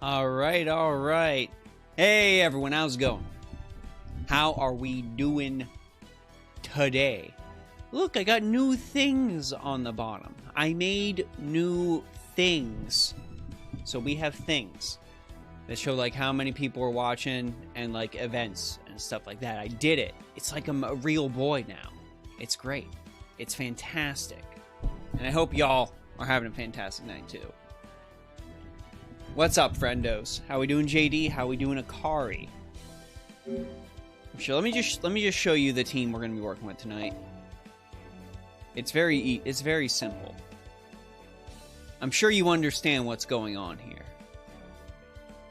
All right. Hey, everyone, how's it going? How are we doing today? Look, I got new things on the bottom. I made new things. So we have things that show, like, how many people are watching and, like, events and stuff like that. I did it. It's like I'm a real boy now. It's great. It's fantastic. And I hope y'all are having a fantastic night, too. What's up, friendos? How we doing, JD? How we doing, Akari? Sure, let me just show you the team we're going to be working with tonight. It's very simple. I'm sure you understand what's going on here.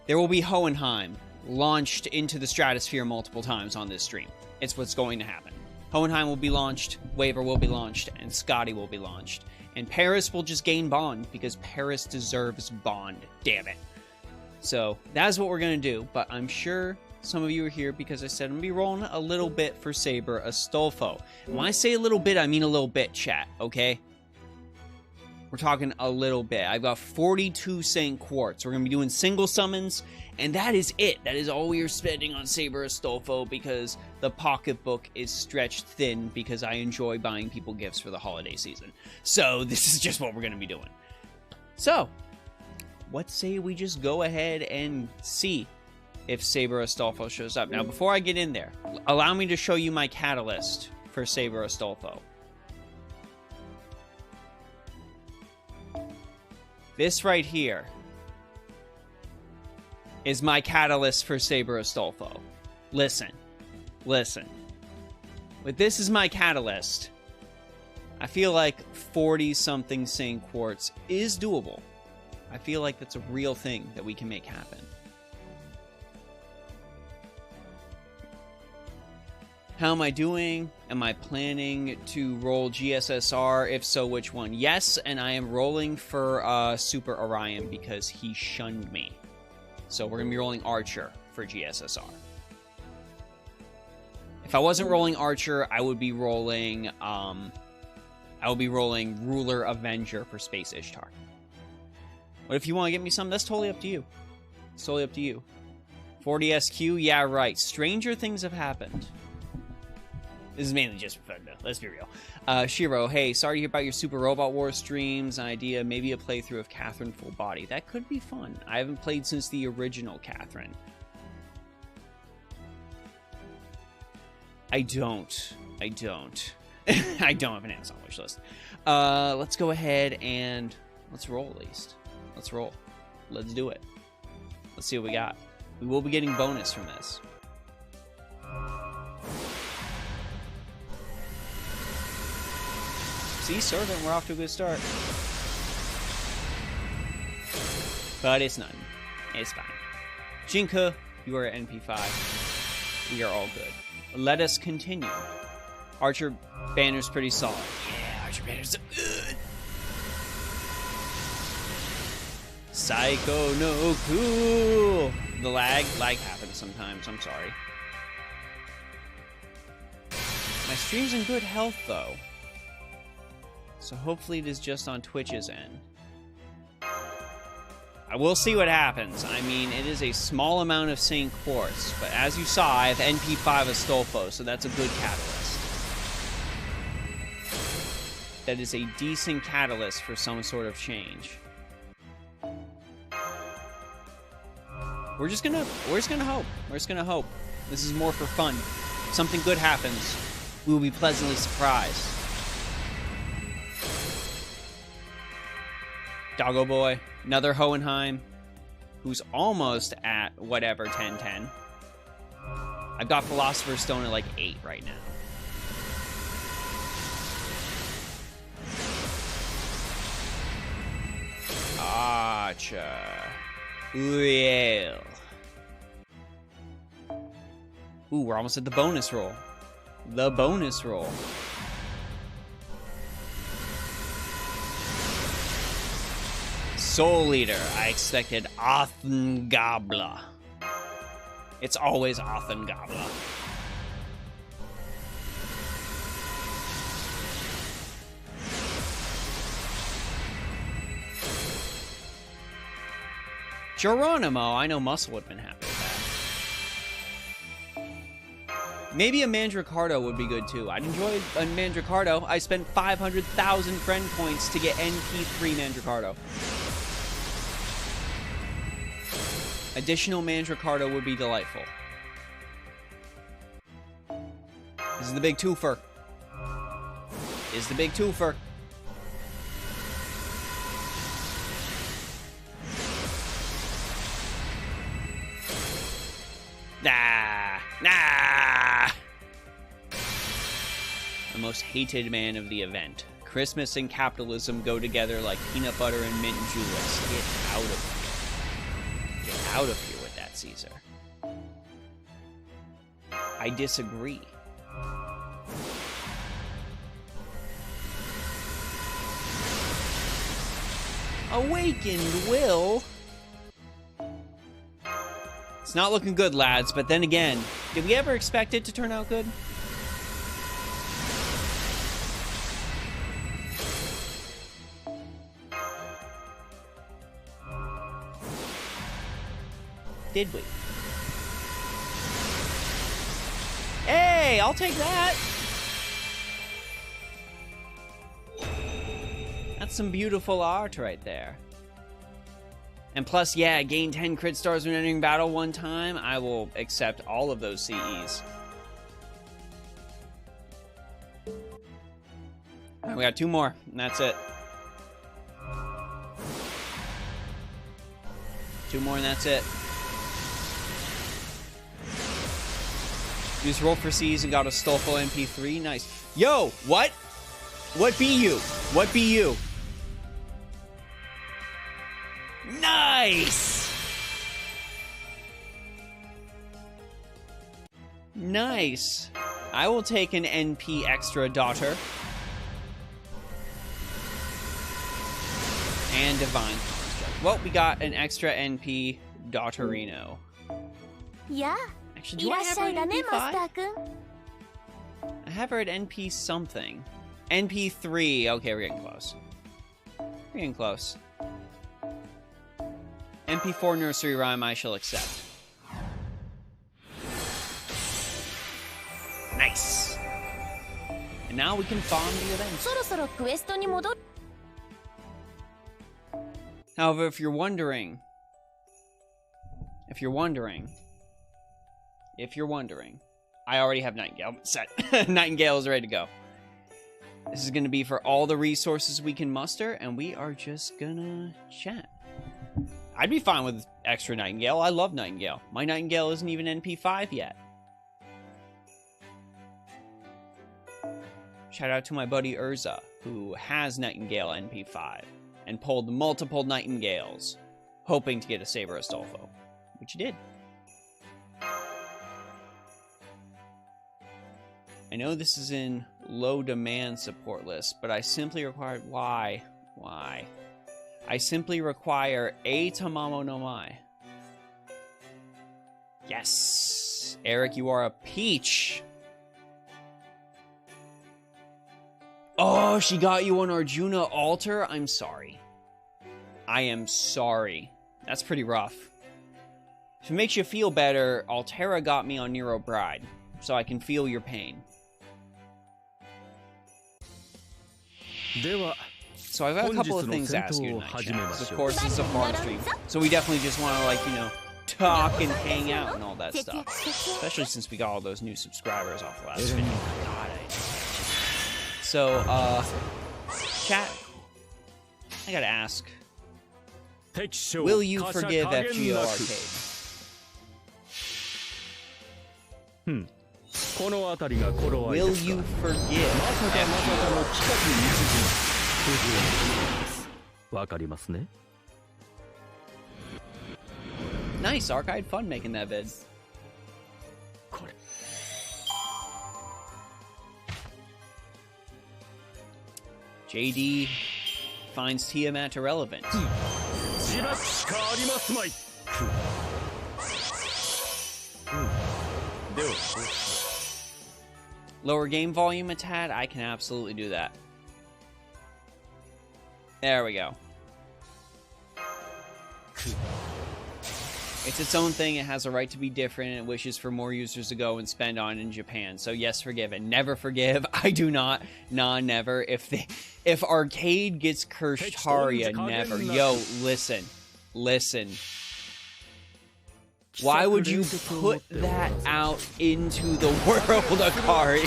There will be Hohenheim launched into the stratosphere multiple times on this stream. It's what's going to happen. Hohenheim will be launched, Waver will be launched, and Scotty will be launched. And Paris will just gain Bond, because Paris deserves Bond. Damn it. So, that's what we're going to do. But I'm sure some of you are here because I said I'm going to be rolling a little bit for Saber Astolfo. And when I say a little bit, I mean a little bit, chat, okay? We're talking a little bit. I've got 42 St. Quartz. We're going to be doing single summons, and that is it. That is all we are spending on Saber Astolfo, because the pocketbook is stretched thin, because I enjoy buying people gifts for the holiday season. So this is just what we're going to be doing. So, what say we just go ahead and see if Saber Astolfo shows up. Now, before I get in there, allow me to show you my catalyst for Saber Astolfo. This right here is my catalyst for Saber Astolfo. Listen. With this as my catalyst, I feel like 40-something St. Quartz is doable. I feel like that's a real thing that we can make happen. How am I doing? Am I planning to roll GSSR? If so, which one? Yes, and I am rolling for Super Orion because he shunned me. So we're going to be rolling Archer for GSSR. If I wasn't rolling Archer, I would be rolling Ruler Avenger for Space Ishtar. But if you want to get me some, that's totally up to you. It's totally up to you. 40 SQ? Yeah, right. Stranger things have happened. This is mainly just for fun, though. Let's be real. Shiro, hey, sorry to hear about your Super Robot Wars streams. An idea, maybe a playthrough of Catherine Full Body. That could be fun. I haven't played since the original Catherine. I don't. I don't have an Amazon wish list. Let's go ahead and let's roll at least. Let's roll. Let's do it. Let's see what we got. We will be getting bonus from this. See, Servant, we're off to a good start. But it's none. It's fine. Jinka, you are at NP5. We are all good. Let us continue. Archer banner's pretty solid. Yeah, Archer banner's so good. Psycho no cool. The lag happens sometimes. I'm sorry. My stream's in good health, though. So hopefully it is just on Twitch's end. I will see what happens. I mean, it is a small amount of St. Quartz, but as you saw, I have NP5 Astolfo, so that's a good catalyst. That is a decent catalyst for some sort of change. We're just gonna hope. We're just gonna hope. This is more for fun. If something good happens, we will be pleasantly surprised. Doggo Boy, another Hohenheim, who's almost at whatever 10-10. I've got Philosopher's Stone at like 8 right now. Gacha. Grail. Ooh, we're almost at the bonus roll. The bonus roll. Soul Eater. I expected Athengabla. It's always Athengabla. Geronimo. I know Muscle would have been happy with that. Maybe a Mandricardo would be good too. I'd enjoy a Mandricardo. I spent 500,000 friend points to get NP3 Mandricardo. Additional Mandricardo would be delightful. This is the big twofer. This is the big twofer. Nah. The most hated man of the event. Christmas and capitalism go together like peanut butter and mint juleps. Get out of here. Get out of here with that, Caesar. I disagree. Awakened will. It's not looking good, lads, but then again, did we ever expect it to turn out good? Did we? Hey, I'll take that. That's some beautiful art right there. And plus, yeah, gain 10 crit stars when entering battle one time. I will accept all of those CEs. All right, we got 2 more, and that's it. 2 more, and that's it. Used roll for C's and got a Astolfo NP3. Nice. Yo, what? What be you? What be you? Nice! Nice. I will take an NP extra daughter. And Divine Construct. Well, we got an extra NP Daughterino. Yeah. Actually, do I have her at NP5? I have her at NP something. NP3. Okay, we're getting close. We're getting close. NP4 Nursery Rhyme I shall accept. Nice. And now we can farm the event. However, if you're wondering, I already have Nightingale set. Nightingale is ready to go. This is going to be for all the resources we can muster, and we are just gonna chat. I'd be fine with extra Nightingale. I love Nightingale. My Nightingale isn't even NP5 yet. Shout out to my buddy Urza, who has Nightingale NP5, and pulled multiple Nightingales, hoping to get a Saber Astolfo, which he did. I know this is in low demand support list, but I simply require... Why? I simply require a Tamamo no Mai. Yes! Eric, you are a peach! Oh, she got you on Arjuna Altar? I'm sorry. I am sorry. That's pretty rough. If it makes you feel better, Altera got me on Nero Bride, so I can feel your pain. So I've got a couple of things to ask you tonight, chat. Of course, this is a farm stream, so we definitely just want to, like, you know, talk and hang out and all that stuff. Especially since we got all those new subscribers off the last video. God, So, chat, I gotta ask, will you forgive FGO Arcade? Will you forgive FGO Arcade? Nice, Arc, I had fun making that vid. JD finds Tiamat irrelevant. Lower game volume a tad? I can absolutely do that. There we go. It's its own thing. It has a right to be different. It wishes for more users to go and spend on in Japan. So yes, forgive and never forgive. I do not. Nah, never. If Arcade gets cursed Haria, never. Yo, listen. Listen. Why would you put that out into the world, Akari?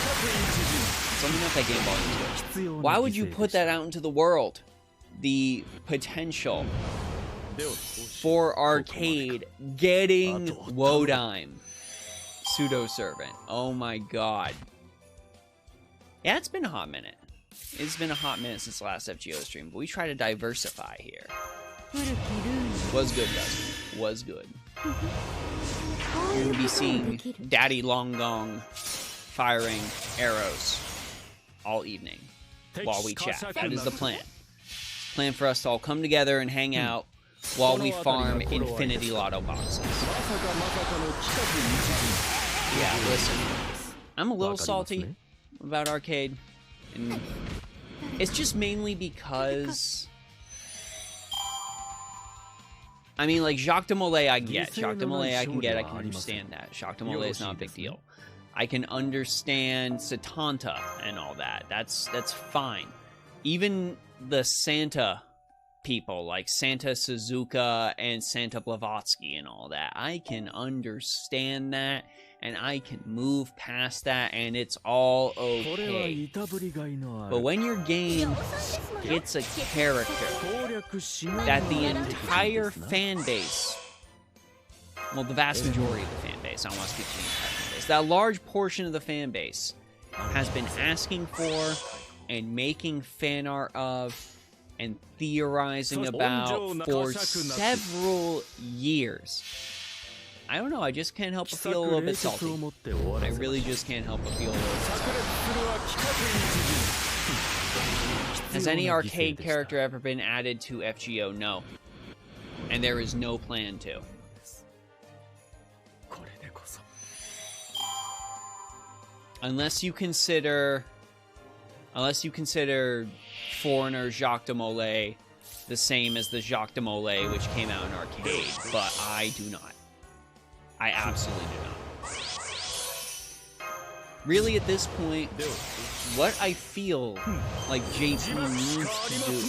Something about that game volume too. Why would you put that out into the world? The potential for Arcade getting Wodime. Pseudo-servant. Oh my god. Yeah, it's been a hot minute. It's been a hot minute since the last FGO stream, but we try to diversify here. Was good, Dustin. Was good. You're gonna be seeing Daddy Long Gong firing arrows all evening while we chat. That is the plan. Plan for us to all come together and hang out while we farm infinity lotto boxes. Yeah, listen. I'm a little salty about Arcade. And it's just mainly because... I mean, like, Jacques de Molay I get. Jacques de Molay I can get, I can understand that. Jacques de Molay is not a big deal. I can understand Satanta and all that. That's fine. Even the Santa people, like Santa Suzuka and Santa Blavatsky and all that, I can understand that, and I can move past that, and it's all okay. But when your game gets a character that the entire fan base, well, the vast majority of the fan base, I don't want to speak to the entire fan base, that large portion of the fan base has been asking for and making fan art of and theorizing about for several years. I don't know, I just can't help but feel a little bit salty. I really just can't help but feel a little bit salty. Has any Arcade character ever been added to FGO? No. And there is no plan to. Unless you consider Foreigner Jacques de Molay the same as the Jacques de Molay which came out in Arcade, but I do not. I absolutely do not. Really, at this point, what I feel like JP needs to do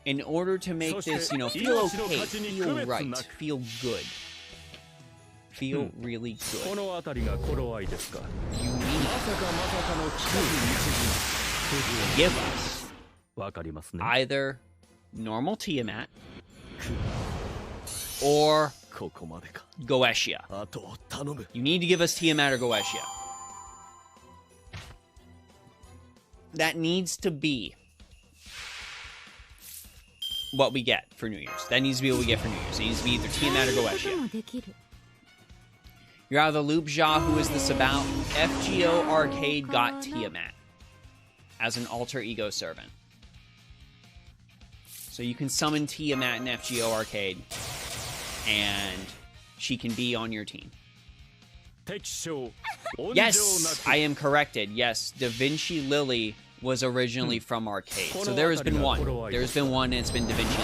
in order to make this, you know, feel okay, feel right, feel good, feel really good, you need to give us either normal Tiamat or Goetia. You need to give us Tiamat or Goetia. That needs to be what we get for New Year's. That needs to be what we get for New Year's. It needs to be either Tiamat or Goetia. You're either Loop Ja, who is this about? FGO Arcade got Tiamat as an alter ego servant. So you can summon Tiamat in FGO Arcade, and she can be on your team. Yes, I am corrected. Yes, Da Vinci Lily was originally from Arcade. So there has been one. There has been one, and it's been Da Vinci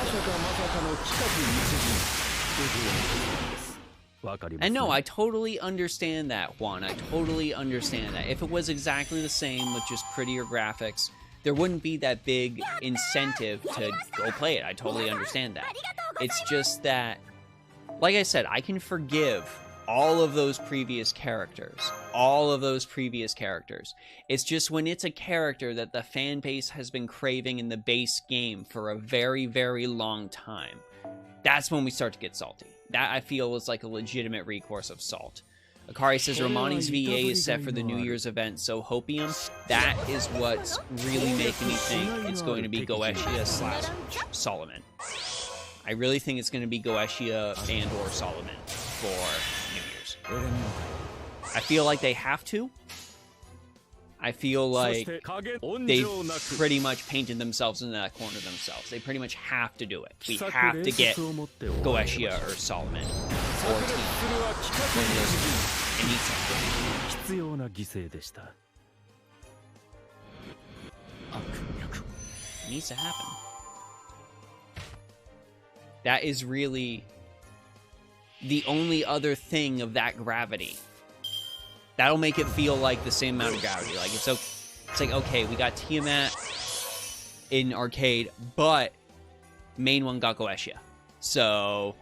Lily. And no, I totally understand that, Juan. I totally understand that. If it was exactly the same with just prettier graphics, there wouldn't be that big incentive to go play it. I totally understand that. It's just that, like I said, I can forgive all of those previous characters. All of those previous characters. It's just when it's a character that the fan base has been craving in the base game for a very, very long time, that's when we start to get salty. That, I feel, is like a legitimate recourse of salt. Akari says Romani's VA is set for the New Year's event, so Hopium, that is what's really making me think it's going to be Goetia / Solomon. I really think it's going to be Goetia and or Solomon for New Year's. I feel like they have to. I feel like they've pretty much painted themselves in that corner themselves. They pretty much have to do it. We have to get Goetia or Solomon or Team. It needs to happen. It needs to happen. That is really the only other thing of that gravity. That'll make it feel like the same amount of gravity. Like, it's like, okay, we got Tiamat in arcade, but main one got Goetia. So,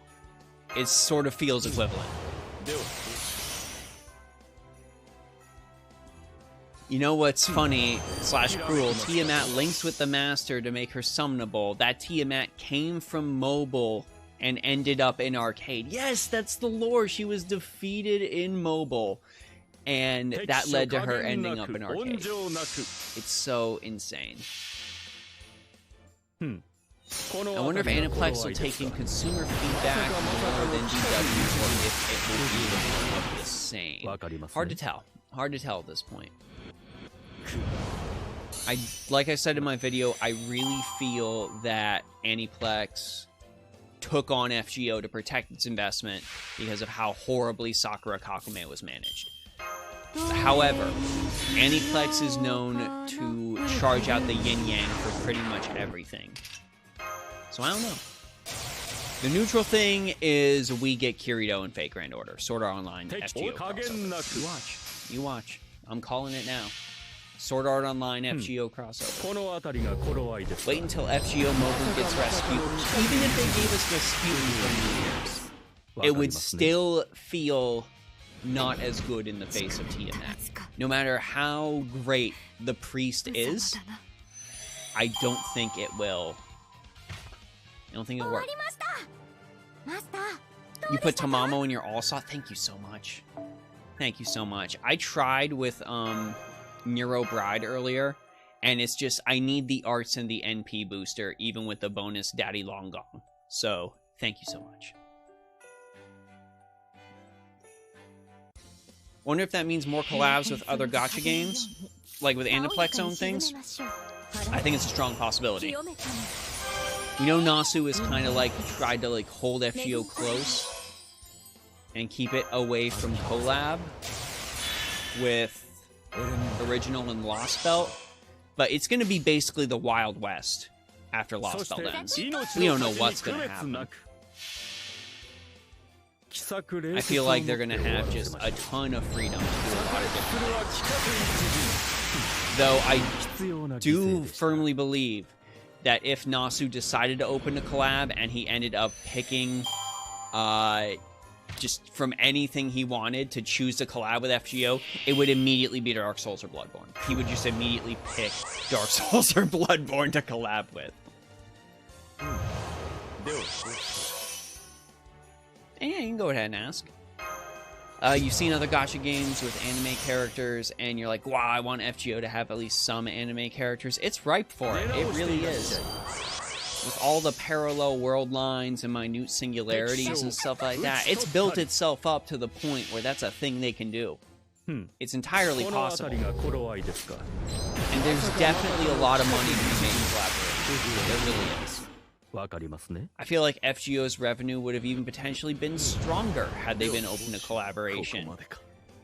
it sort of feels equivalent. You know what's funny / cruel? Tiamat links with the Master to make her summonable. That Tiamat came from mobile and ended up in arcade. Yes, that's the lore. She was defeated in mobile, and that led to her ending up in arcade. It's so insane. I wonder if Aniplex will take in consumer feedback more than DW, or if it will be more of the same. Hard to tell. Hard to tell at this point. Like I said in my video, I really feel that Aniplex took on FGO to protect its investment because of how horribly Sakura Kakume was managed. However, Aniplex is known to charge out the yin-yang for pretty much everything. So I don't know. The neutral thing is we get Kirito and Fate Grand Order. Sword Art Online, FGO crossover. You watch. You watch. I'm calling it now. Sword Art Online FGO crossover. Wait until FGO Mobile gets Rasputin. Even if they gave us Rasputin for New Year's, it would still feel not as good in the face of Tiamat. No matter how great the priest is, I don't think it will. I don't think it'll work. You put Tamamo in your All-Saw? Thank you so much. Thank you so much. I tried with Neuro Bride earlier, and it's just, I need the arts and the NP booster, even with the bonus Daddy Long Gone. So, thank you so much. Wonder if that means more collabs with other gacha games? Like with Aniplex own things? I think it's a strong possibility. You know, Nasu is kind of like tried to like hold FGO close and keep it away from collab with Original and Lost Belt, but it's going to be basically the Wild West after Lost Belt ends. We don't know what's going to happen. I feel like they're going to have just a ton of freedom to do a lot of different things. Though I do firmly believe that if Nasu decided to open a collab and he ended up picking just from anything he wanted to choose to collab with FGO, it would immediately be Dark Souls or Bloodborne. He would just immediately pick Dark Souls or Bloodborne to collab with. And yeah, you can go ahead and ask. You've seen other gacha games with anime characters, and you're like, wow, I want FGO to have at least some anime characters. It's ripe for it. It really is. With all the parallel world lines and minute singularities and stuff like that, it's built itself up to the point where that's a thing they can do. It's entirely possible. And there's definitely a lot of money to be made in collaboration. There really is. I feel like FGO's revenue would have even potentially been stronger had they been open to collaboration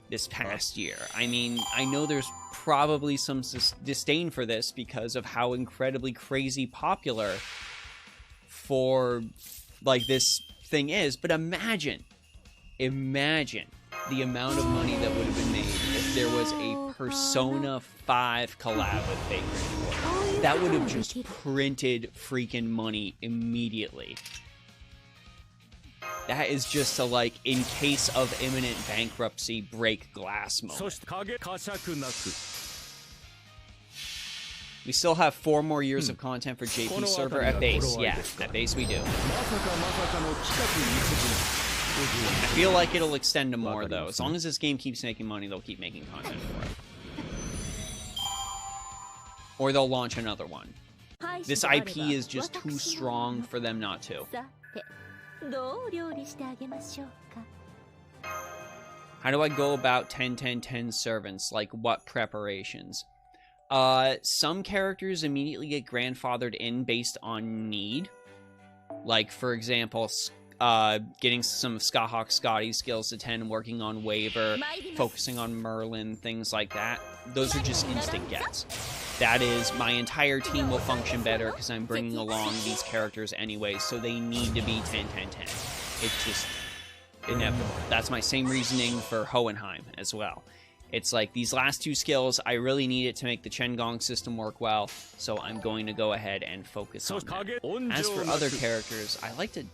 this past year. I mean, I know there's probably some disdain for this because of how incredibly crazy popular for like this thing is, but imagine the amount of money that would have been made if there was a Persona 5 collab with Fate Grand Order. That would have just printed freaking money immediately. That is just a, like, in case of imminent bankruptcy, break glass moment. We still have 4 more years of content for JP server at base. Yeah, at base we do. I feel like it'll extend to more, though. As long as this game keeps making money, they'll keep making content for it. Or they'll launch another one. This IP is just too strong for them not to. How do I go about 10-10-10 servants? Like, what preparations? Some characters immediately get grandfathered in based on need. Like, for example, getting some of Skahawk Scotty's skills to 10, working on Waver, focusing on Merlin, things like that. Those are just instant gets. That is, my entire team will function better because I'm bringing along these characters anyway, so they need to be 10-10-10. It's just inevitable. That's my same reasoning for Hohenheim as well. It's like these last two skills, I really need it to make the Chengong system work well, so I'm going to go ahead and focus on that. As for other characters, I like to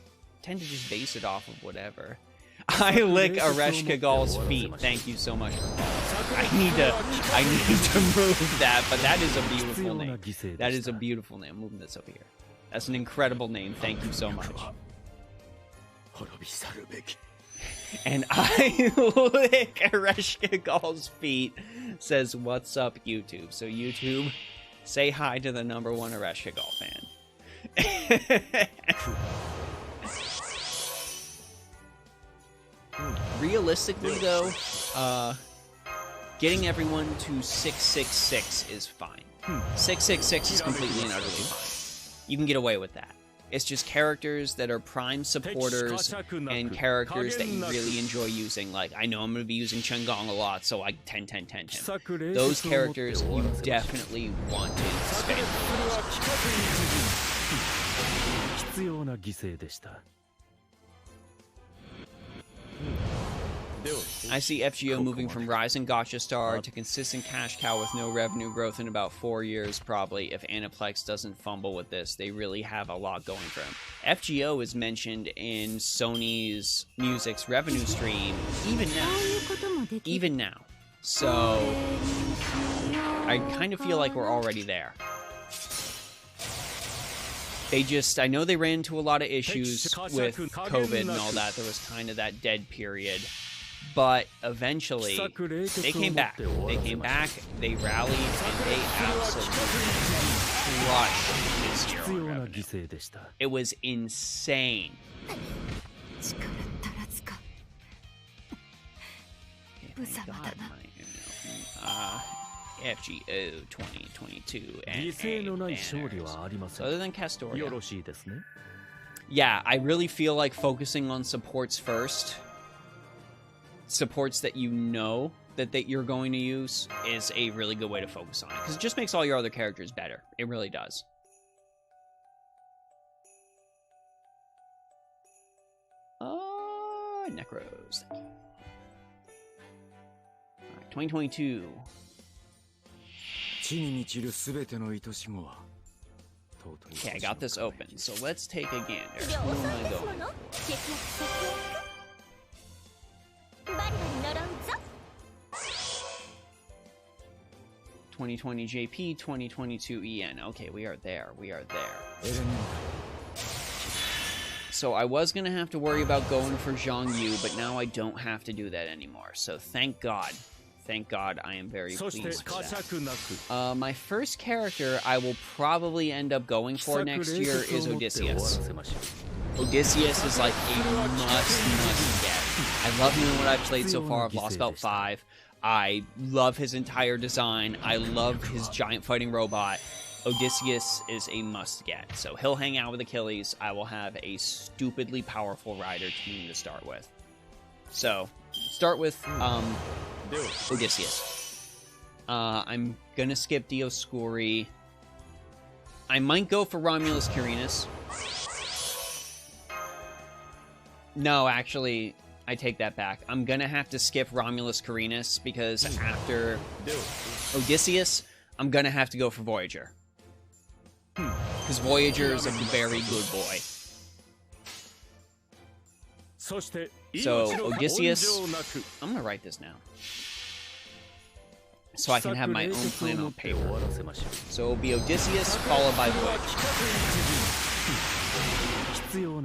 tend to just base it off of whatever. I lick Aresh Kagal's feet. Thank you so much for following. I need to move that, but that is a beautiful name. That is a beautiful name. I'm moving this over here. That's an incredible name. Thank you so much. And I lick Aresh Kagal's feet. Says, what's up, YouTube? So YouTube, say hi to the #1 Aresh Kagal fan. Realistically, though, getting everyone to 666 is fine. 666 is completely and utterly fine. You can get away with that. It's just characters that are prime supporters and characters that you really enjoy using. Like, I know I'm going to be using Chengong a lot, so I 10-10-10 him. Those characters you definitely want to spam. I see FGO moving from rising Gacha star to consistent cash cow with no revenue growth in about 4 years, probably. If Aniplex doesn't fumble with this, they really have a lot going for him. FGO is mentioned in Sony's music's revenue stream even now. Even now. So, I kind of feel like we're already there. I know they ran into a lot of issues with COVID and all that. There was kind of that dead period. But eventually, they came back. They came back, they rallied, and they absolutely crushed this year on revenue. It was insane. Okay, thank God FGO 2022 and so other than Castoria. Yeah, I really feel like focusing on supports first. Supports that you know that you're going to use is a really good way to focus on it, because it just makes all your other characters better. It really does. Necros. Alright, 2022. Okay, I got this open, so let's take a gander. Who am I going for? 2020 JP, 2022 EN. Okay, we are there. We are there. So I was going to have to worry about going for Zhang Yu, but now I don't have to do that anymore. So thank God. Thank God, I am very pleased with that. My first character I will probably end up going for next year is Odysseus. Odysseus is like a must get. I love him in what I've played so far. I've lost about 5. I love his entire design. I love his giant fighting robot. Odysseus is a must get. So he'll hang out with Achilles. I will have a stupidly powerful rider team to start with. So, start with Odysseus. I'm gonna skip Dioscuri. I might go for Romulus Quirinus. No, actually, I take that back. I'm gonna have to skip Romulus Quirinus because after Odysseus, I'm gonna have to go for Voyager. Because Voyager is a very good boy. So, Odysseus, I'm gonna write this now. So I can have my own plan on paper. So it'll be Odysseus, followed by Voyager.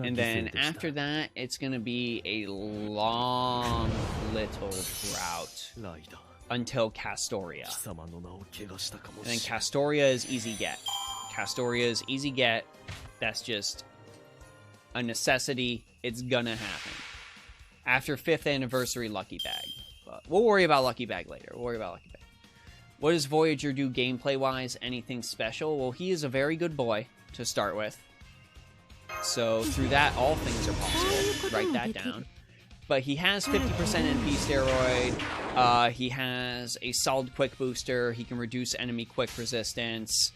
And then after that, it's gonna be a long little drought until Castoria. And then Castoria is easy get. Castoria is easy get. That's just a necessity. It's gonna happen. After 5th anniversary Lucky Bag. But we'll worry about Lucky Bag later. We'll worry about Lucky Bag. What does Voyager do gameplay-wise? Anything special? Well, he is a very good boy to start with. So through that, all things are possible. Write that down. But he has 50% NP steroid. He has a solid quick booster. He can reduce enemy quick resistance.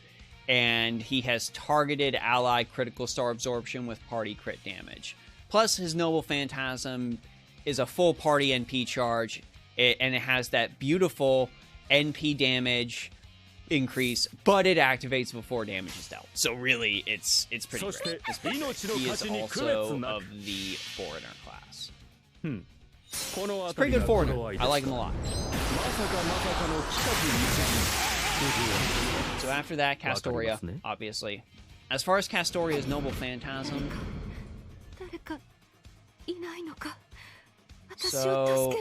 And he has targeted ally critical star absorption with party crit damage. Plus, his Noble Phantasm is a full party NP charge, and it has that beautiful NP damage increase, but it activates before damage is dealt. So really, it's pretty great. He is also of the foreigner class. It's pretty good foreigner. I like him a lot. So after that, Castoria, obviously. As far as Castoria's Noble Phantasm, so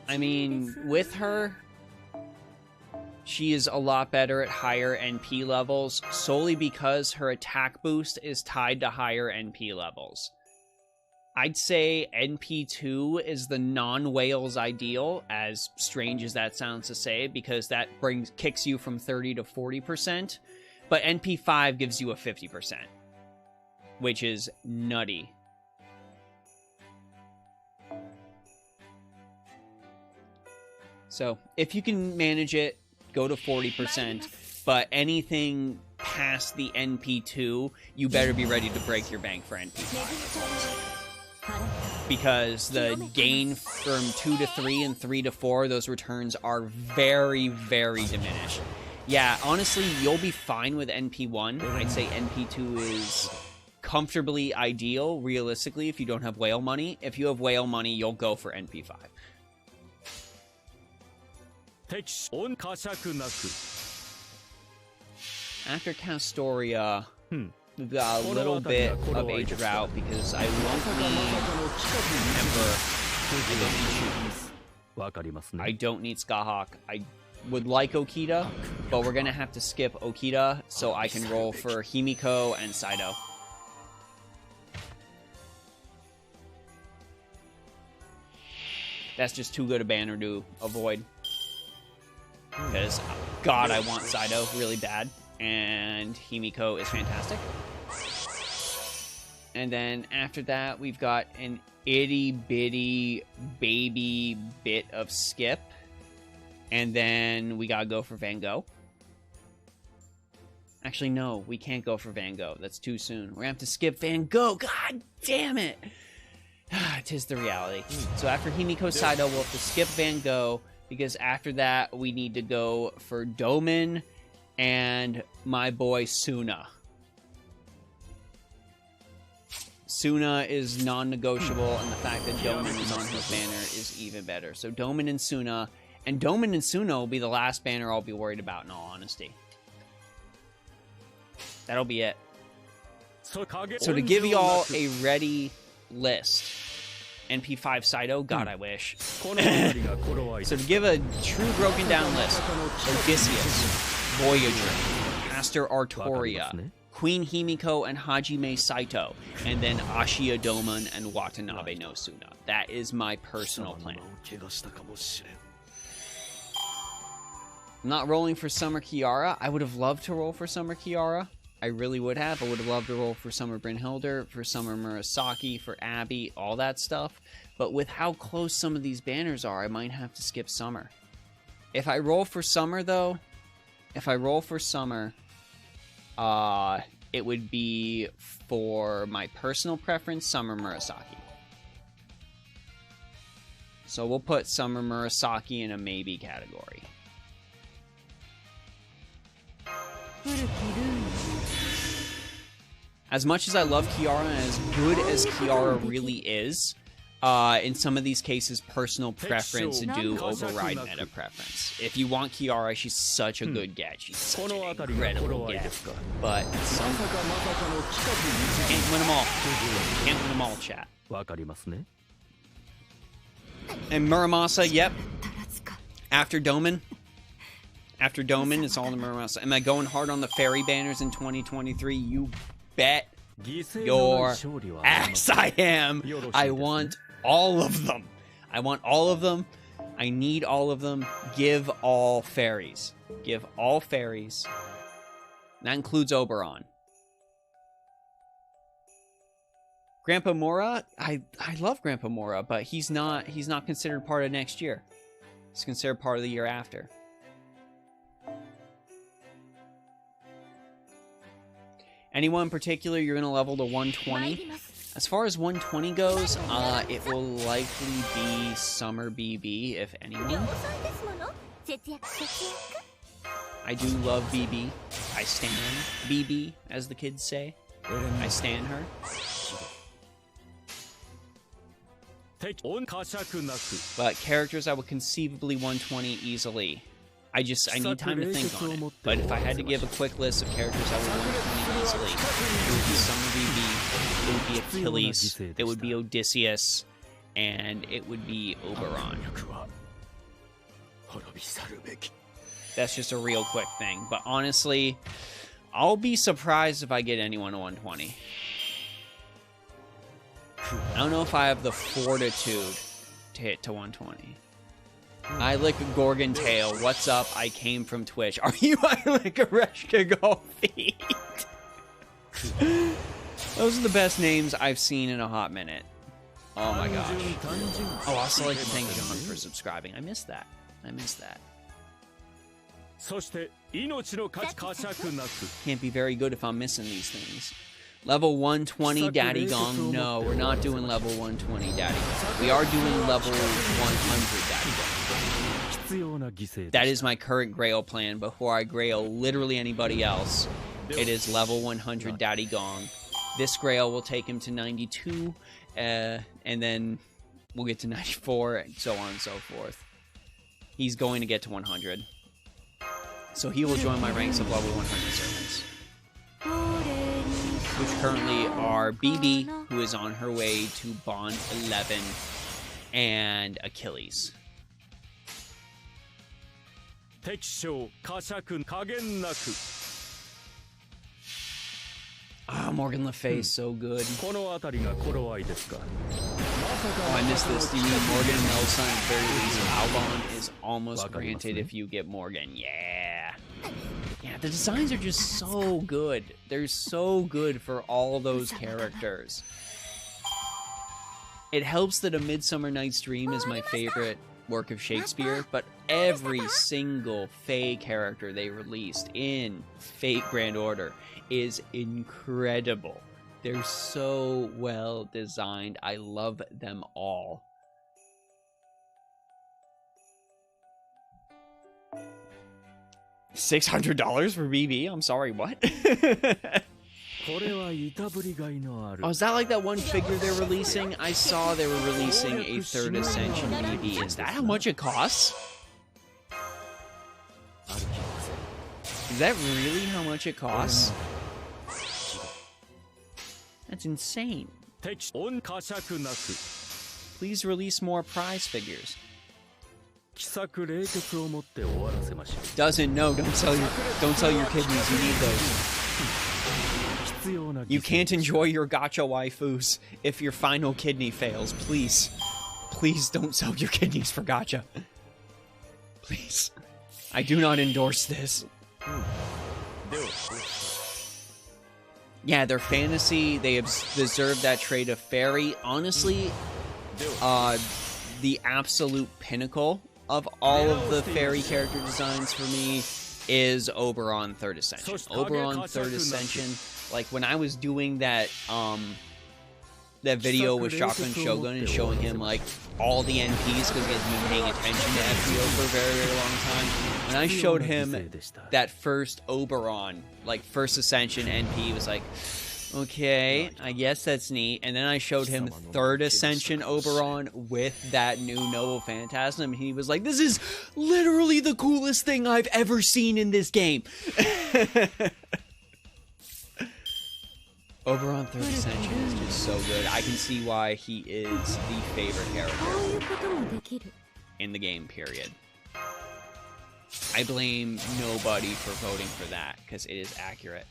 I mean, with her, she is a lot better at higher NP levels, solely because her attack boost is tied to higher NP levels. I'd say NP2 is the non-Whales ideal, as strange as that sounds to say, because that kicks you from 30 to 40%, but NP5 gives you a 50%, which is nutty. So, if you can manage it, go to 40%, but anything past the NP2, you better be ready to break your bank for NP5. Because the gain from 2 to 3 and 3 to 4, those returns are very, very diminished. Yeah, honestly, you'll be fine with NP1. I'd say NP2 is comfortably ideal, realistically, if you don't have whale money. If you have whale money, you'll go for NP5. After Castoria, we've got a little bit of a drought because I won't need Ember. I don't need Skahawk. I would like Okita, but we're going to have to skip Okita so I can roll for Himiko and Saido. That's just too good a banner to avoid. Because, God, I want Saido really bad. And Himiko is fantastic. And then after that, we've got an itty-bitty baby bit of skip. And then we gotta go for Van Gogh. Actually, no, we can't go for Van Gogh. That's too soon. We're gonna have to skip Van Gogh. God damn it! Tis the reality. So after Himiko Saido, we'll have to skip Van Gogh. Because after that, we need to go for Domin and my boy Suna. Suna is non-negotiable, and the fact that Domin is on his banner is even better. So Domin and Suna will be the last banner I'll be worried about, in all honesty. That'll be it. So to give y'all a ready list, NP5 Saido, God, I wish. So to give a true broken down list, Odysseus, Voyager, Pastor Artoria, Queen Himiko and Hajime Saito, and then Ashia Doman and Watanabe no Suna. That is my personal plan. I'm not rolling for Summer Kiara. I would have loved to roll for Summer Kiara. I really would have. I would have loved to roll for Summer Brynhilde, for Summer Murasaki, for Abby, all that stuff. But with how close some of these banners are, I might have to skip Summer. If I roll for Summer, though, it would be for my personal preference, Summer Murasaki. So we'll put Summer Murasaki in a maybe category. As much as I love Kiara, and as good as Kiara really is, in some of these cases, personal preference do override meta preference. If you want Kiara, she's such a good get. She's such an incredible get. But some... can't win them all. Can't win them all, chat. And Muramasa, yep. After Domin, it's all the Muramasa. Am I going hard on the fairy banners in 2023? You bet your ass I am. I want all of them. I want all of them. I need all of them. Give all fairies. Give all fairies. That includes Oberon. Grandpa Mora, I love Grandpa Mora, but he's not considered part of next year. He's considered part of the year after. Anyone in particular you're going to level to 120? As far as 120 goes, it will likely be Summer BB, if anyone. I do love BB. I stan BB, as the kids say. I stan her. But characters I would conceivably 120 easily. I need time to think on it. But if I had to give a quick list of characters I would 120 easily, it would be Summer BB, it would be Achilles, it would be Odysseus, and it would be Oberon. That's just a real quick thing. But honestly, I'll be surprised if I get anyone to 120. I don't know if I have the fortitude to hit to 120. I lick a Gorgon tail. What's up? I came from Twitch. Are you I lick a Reshka feet? Those are the best names I've seen in a hot minute. Oh my gosh. Oh, also like to thank John for subscribing. I missed that. Can't be very good if I'm missing these things. Level 120 Daddy Gong? No, we're not doing level 120 Daddy Gong. We are doing level 100 Daddy Gong. That is my current Grail plan. Before I Grail literally anybody else, it is level 100 Daddy Gong. This Grail will take him to 92, and then we'll get to 94, and so on and so forth. He's going to get to 100. So he will join my ranks of level 100 servants. Which currently are BB, who is on her way to Bond 11, and Achilles. Ah, Morgan Le Fay is so good. Oh, I missed this. Do you need Morgan? No, son. At very least, Albon is almost granted if you get Morgan. Yeah. Yeah, the designs are just so good. They're so good for all those characters. It helps that A Midsummer Night's Dream is my favorite work of Shakespeare, but every single Fae character they released in Fate Grand Order is incredible. They're so well designed. I love them all. $600 for BB? I'm sorry, what? Oh, is that like that one figure they're releasing? I saw they were releasing a 3rd Ascension BB. Is that how much it costs? Is that really how much it costs? That's insane. Please release more prize figures. Doesn't, no, don't sell your kidneys, you need those. You can't enjoy your gacha waifus if your final kidney fails. Please don't sell your kidneys for gacha. Please. I do not endorse this. Yeah, they're fantasy. They deserve that trait of fairy. Honestly, the absolute pinnacle of all of the fairy character designs for me is Oberon 3rd Ascension. Oberon 3rd Ascension, like when I was doing that that video with Shotgun Shogun and showing him like all the NPs because he hasn't been paying attention to FGO for a very, very long time. When I showed him that first Oberon, like 1st Ascension NP, he was like, okay, I guess that's neat. And then I showed him 3rd Ascension Oberon with that new Noble Phantasm, and he was like, this is literally the coolest thing I've ever seen in this game. Oberon 3rd Ascension is just so good. I can see why he is the favorite character in the game, period. I blame nobody for voting for that, because it is accurate.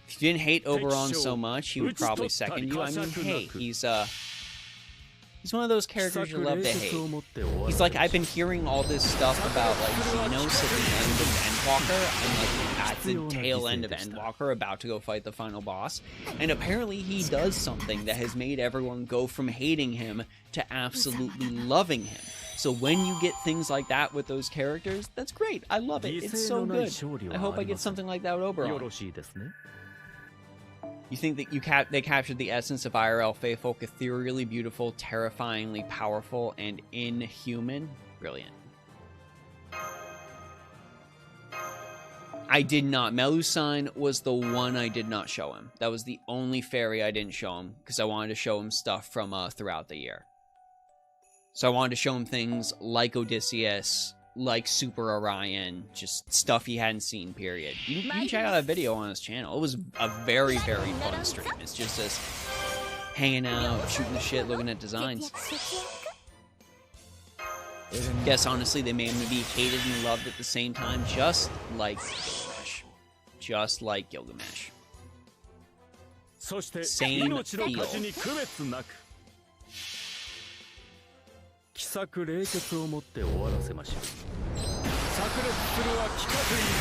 If you didn't hate Oberon so much, he would probably second you. I mean, hey, he's one of those characters you love to hate. He's like, I've been hearing all this stuff about, like, Xenos at the end of Endwalker. I'm, like, at the tail end of Endwalker, about to go fight the final boss. And apparently he does something that has made everyone go from hating him to absolutely loving him. So when you get things like that with those characters, that's great. I love it. It's so good. I hope I get something like that with Oberon. You think that they captured the essence of IRL faithful, ethereally beautiful, terrifyingly powerful, and inhuman? Brilliant. I did not. Melusine was the one I did not show him. That was the only fairy I didn't show him, because I wanted to show him stuff from throughout the year. So I wanted to show him things like Odysseus, like Super Orion, just stuff he hadn't seen, period. You can check out that video on his channel. It was a very, very fun stream. It's just us hanging out, shooting the shit, looking at designs. Guess honestly, they made him to be hated and loved at the same time, just like Gilgamesh. Just like Gilgamesh. Same feel.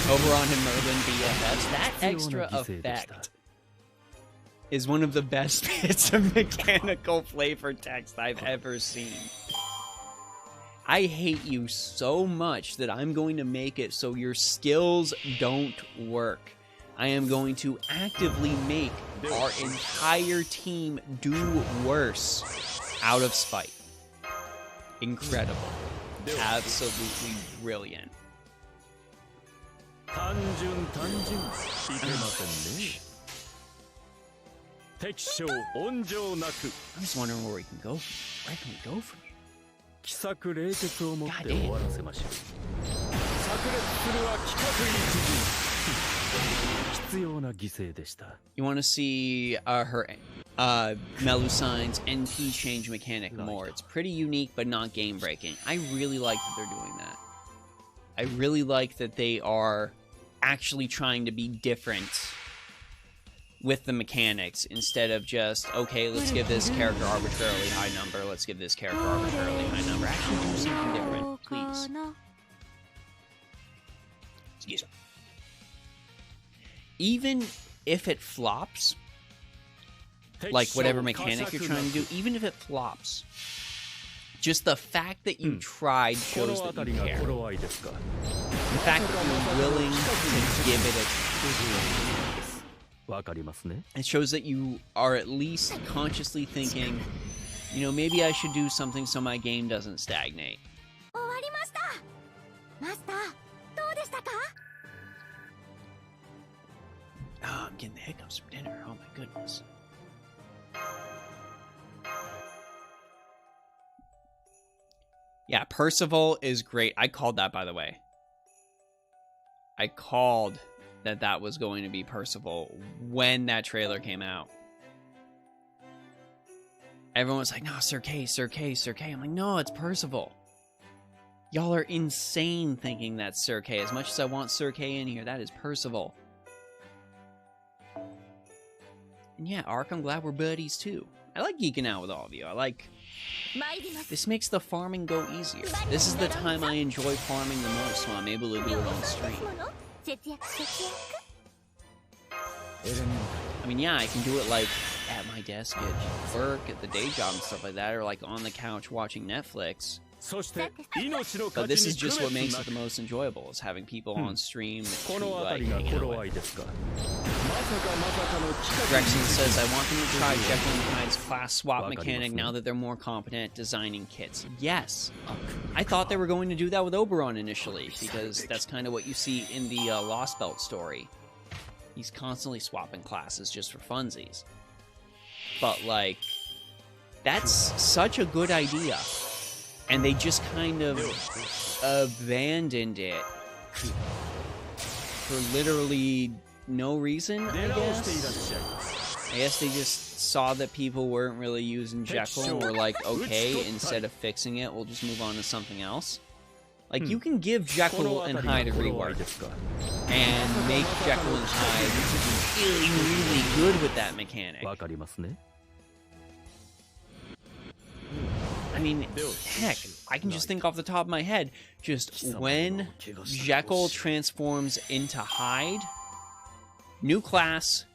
Oberon and Merlin BFFs. That extra effect is one of the best bits of mechanical flavor text I've ever seen. I hate you so much that I'm going to make it so your skills don't work. I am going to actively make our entire team do worse out of spite. Incredible. Absolutely brilliant. I'm just wondering where we can go. Where can we go from here? God damn. You want to see her Melusine's NP change mechanic more. It's pretty unique, but not game-breaking. I really like that they're doing that. I really like that they are actually trying to be different with the mechanics instead of just, okay, let's give this character arbitrarily high number, let's give this character arbitrarily high number. Actually do something different, please. Excuse me. Even if it flops, like whatever mechanic you're trying to do, even if it flops, just the fact that you tried shows that you care. The fact that you're willing to give it a try. It shows that you are at least consciously thinking, you know, maybe I should do something so my game doesn't stagnate. Oh, I'm getting the hiccups from dinner. Oh my goodness. Yeah, Percival is great. I called that, by the way. I called that was going to be Percival when that trailer came out. Everyone was like, no, Sir K, Sir K, Sir K. I'm like, no, it's Percival. Y'all are insane thinking that's Sir K. As much as I want Sir K in here, that is Percival. And yeah, Ark, I'm glad we're buddies too. I like geeking out with all of you. I like... This makes the farming go easier. This is the time I enjoy farming the most, so I'm able to do it on stream. I mean, yeah, I can do it, like, at my desk at work, at the day job and stuff like that, or, like, on the couch watching Netflix. But this is just what makes it the most enjoyable, is having people on stream to, like, hang out with. Rexon says, I want them to try Jekyll and Hyde's class swap mechanic now that they're more competent at designing kits. Yes! I thought they were going to do that with Oberon initially, because that's kind of what you see in the Lost Belt story. He's constantly swapping classes just for funsies. But, like, that's such a good idea. And they just kind of abandoned it for literally no reason, I guess. I guess they just saw that people weren't really using Jekyll and were like, okay, instead of fixing it, we'll just move on to something else. Like, you can give Jekyll and Hyde a rework and make Jekyll and Hyde really, really good with that mechanic. I mean, heck, I can just think off the top of my head, just when Jekyll transforms into Hyde, new class,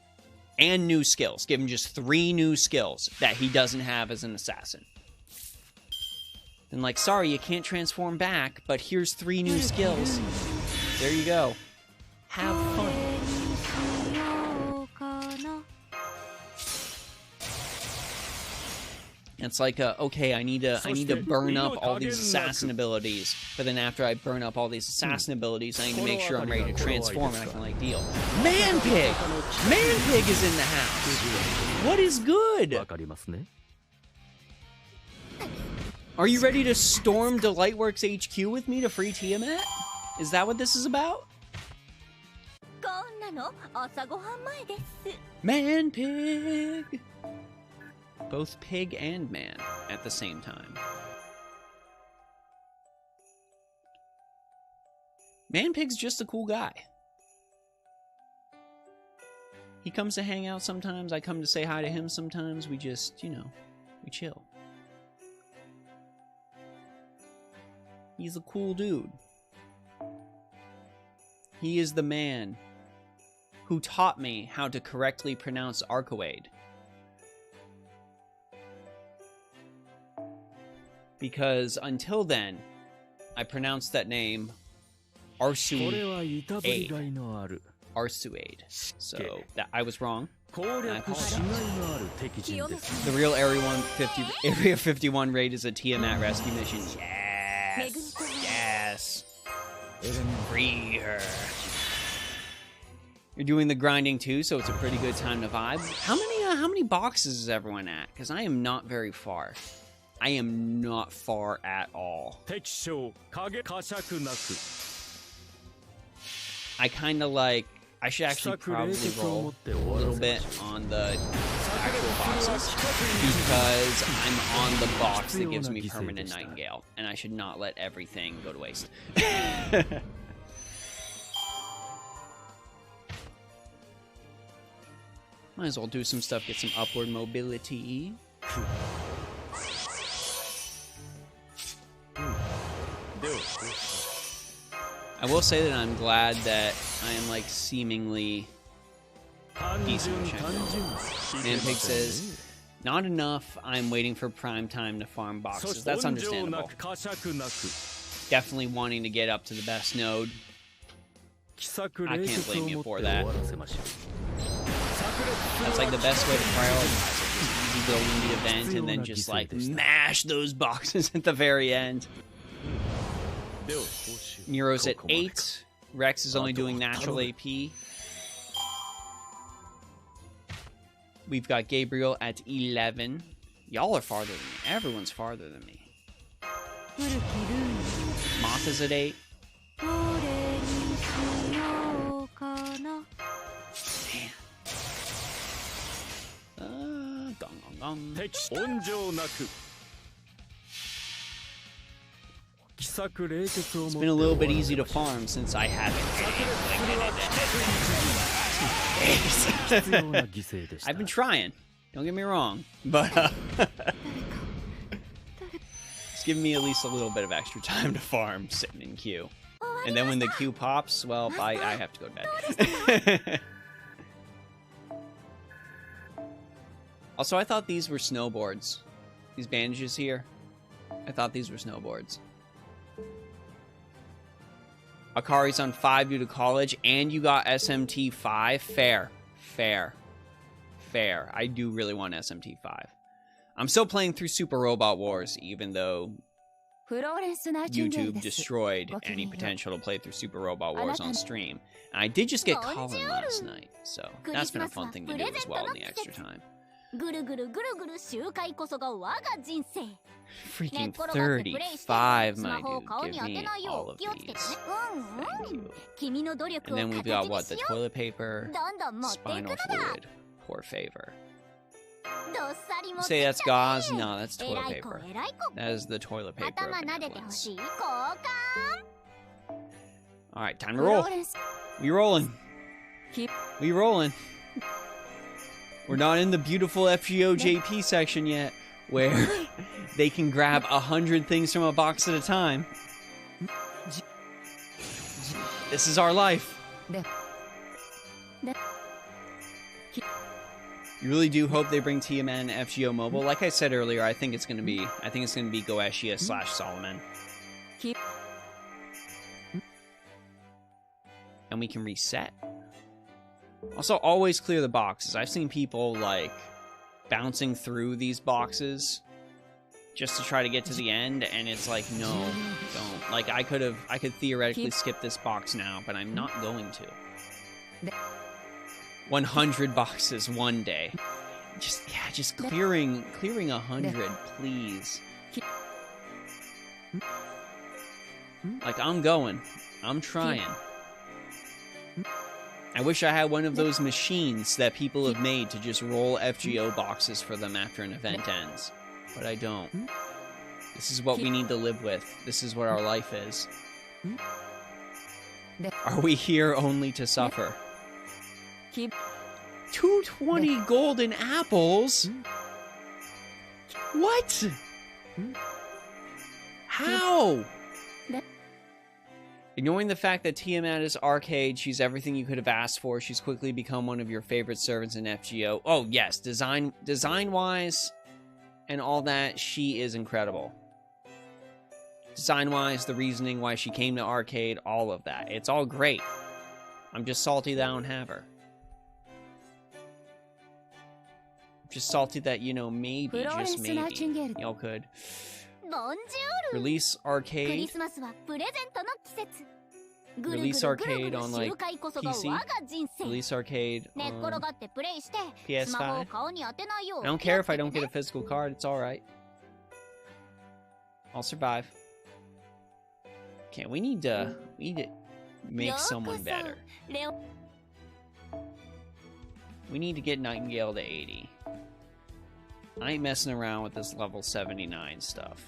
and new skills. Give him just 3 new skills that he doesn't have as an assassin. And like, sorry, you can't transform back, but here's 3 new skills. There you go. Have fun. It's like, okay, I need to burn up all these assassin abilities, but then after I burn up all these assassin abilities, I need to make sure I'm ready to transform and I can, like, deal. Man-Pig! Man-Pig is in the house! What is good? Are you ready to storm Delightworks HQ with me to free Tiamat? Is that what this is about? Man-Pig! Both pig and man at the same time. Man-Pig's just a cool guy. He comes to hang out sometimes. I come to say hi to him sometimes. We just, you know, we chill. He's a cool dude. He is the man who taught me how to correctly pronounce Arcoade. Because until then, I pronounced that name Arsuade. Arsuade. So that I was wrong. And I apologize. The real Area 51 raid is a Tiamat rescue mission. Yes. Yes. Free her. You're doing the grinding too, so it's a pretty good time to vibe. How many boxes is everyone at? Because I am not very far. I am not far at all. I kind of like... I should actually probably roll a little bit on the actual boxes because I'm on the box that gives me permanent Nightingale, and I should not let everything go to waste. Might as well do some stuff, get some upward mobility. I will say that I'm glad that I am, like, seemingly decent with Shenko. Man-Pig says, not enough, I'm waiting for prime time to farm boxes. That's understandable. Definitely wanting to get up to the best node. I can't blame you for that. That's like the best way to prioritize it. Just easy building the event and then just, like, mash those boxes at the very end. Nero's at 8. Rex is only doing natural AP. We've got Gabriel at 11. Y'all are farther than me. Everyone's farther than me. Moth is at 8. Man. Gong, gong, gong. It's been a little bit easy to farm since I haven't I've been trying, don't get me wrong, but it's giving me at least a little bit of extra time to farm sitting in queue. And then when the queue pops, well, I have to go to bed. Also, I thought these were snowboards. These bandages here. I thought these were snowboards. Akari's on 5 due to college, and you got SMT 5. Fair. Fair. Fair. I do really want SMT 5. I'm still playing through Super Robot Wars, even though YouTube destroyed any potential to play through Super Robot Wars on stream. And I did just get Colin last night, so that's been a fun thing to do as well in the extra time. Freaking 35, my dude. Give me all of these. Thank you. And then we've got, what, the toilet paper, spinal fluid, poor favor. You say that's gauze? No, that's toilet paper. That is the toilet paper of benevolence. Alright, time to roll. We rolling. We rolling. We're not in the beautiful FGO JP section yet, where they can grab 100 things from a box at a time. This is our life. You really do hope they bring TMN and FGO Mobile. Like I said earlier, I think it's gonna be Goetia / Solomon. And we can reset. Also, always clear the boxes. I've seen people, like, bouncing through these boxes just to try to get to the end, and it's like, no, don't. Like, I could theoretically skip this box now, but I'm not going to. 100 boxes one day. Just clearing 100, please. Like, I'm trying. I wish I had one of those machines that people have made to just roll FGO boxes for them after an event ends. But I don't. This is what we need to live with. This is what our life is. Are we here only to suffer? 220 golden apples? What? How? Ignoring the fact that Tiamat is arcade, she's everything you could have asked for. She's quickly become one of your favorite servants in FGO. Oh, yes. Design-wise and all that, she is incredible. Design-wise, the reasoning why she came to arcade, all of that. It's all great. I'm just salty that I don't have her. I'm just salty that, you know, maybe, just maybe, y'all could. Release arcade. Release arcade on, like, PC. Release arcade on PS5. I don't care if I don't get a physical card. It's alright. I'll survive. Okay, we need to make someone better. We need to get Nightingale to 80. I ain't messing around with this level 79 stuff.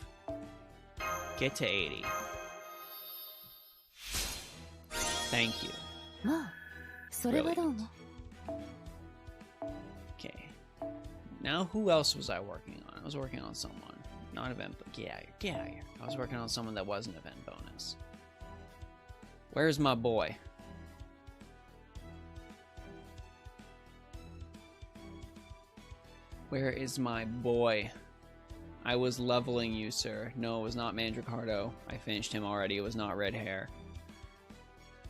Get to 80. Thank you. Brilliant. Okay. Now, who else was I working on? I was working on someone. Not event, but get out here. I was working on someone that wasn't event bonus. Where's my boy? Where is my boy? I was leveling you, sir. No, it was not Mandricardo. I finished him already. It was not Red Hair.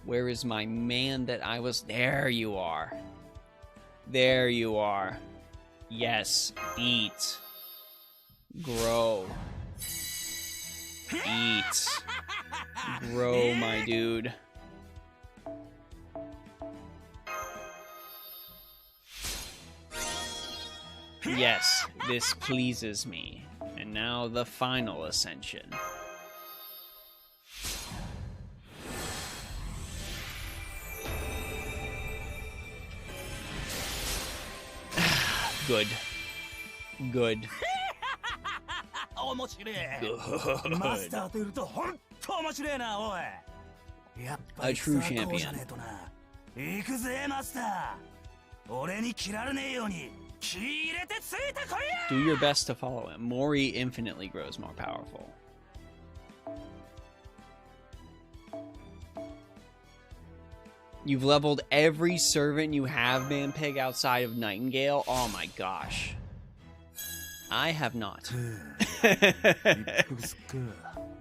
Where is my man that I was... There you are. There you are. Yes. Eat. Grow. Eat. Grow, my dude. Yes, this pleases me. And now the final ascension. Good. Good. A true champion. Do your best to follow him. Mori infinitely grows more powerful. You've leveled every servant you have, Manpig, outside of Nightingale? Oh my gosh. I have not.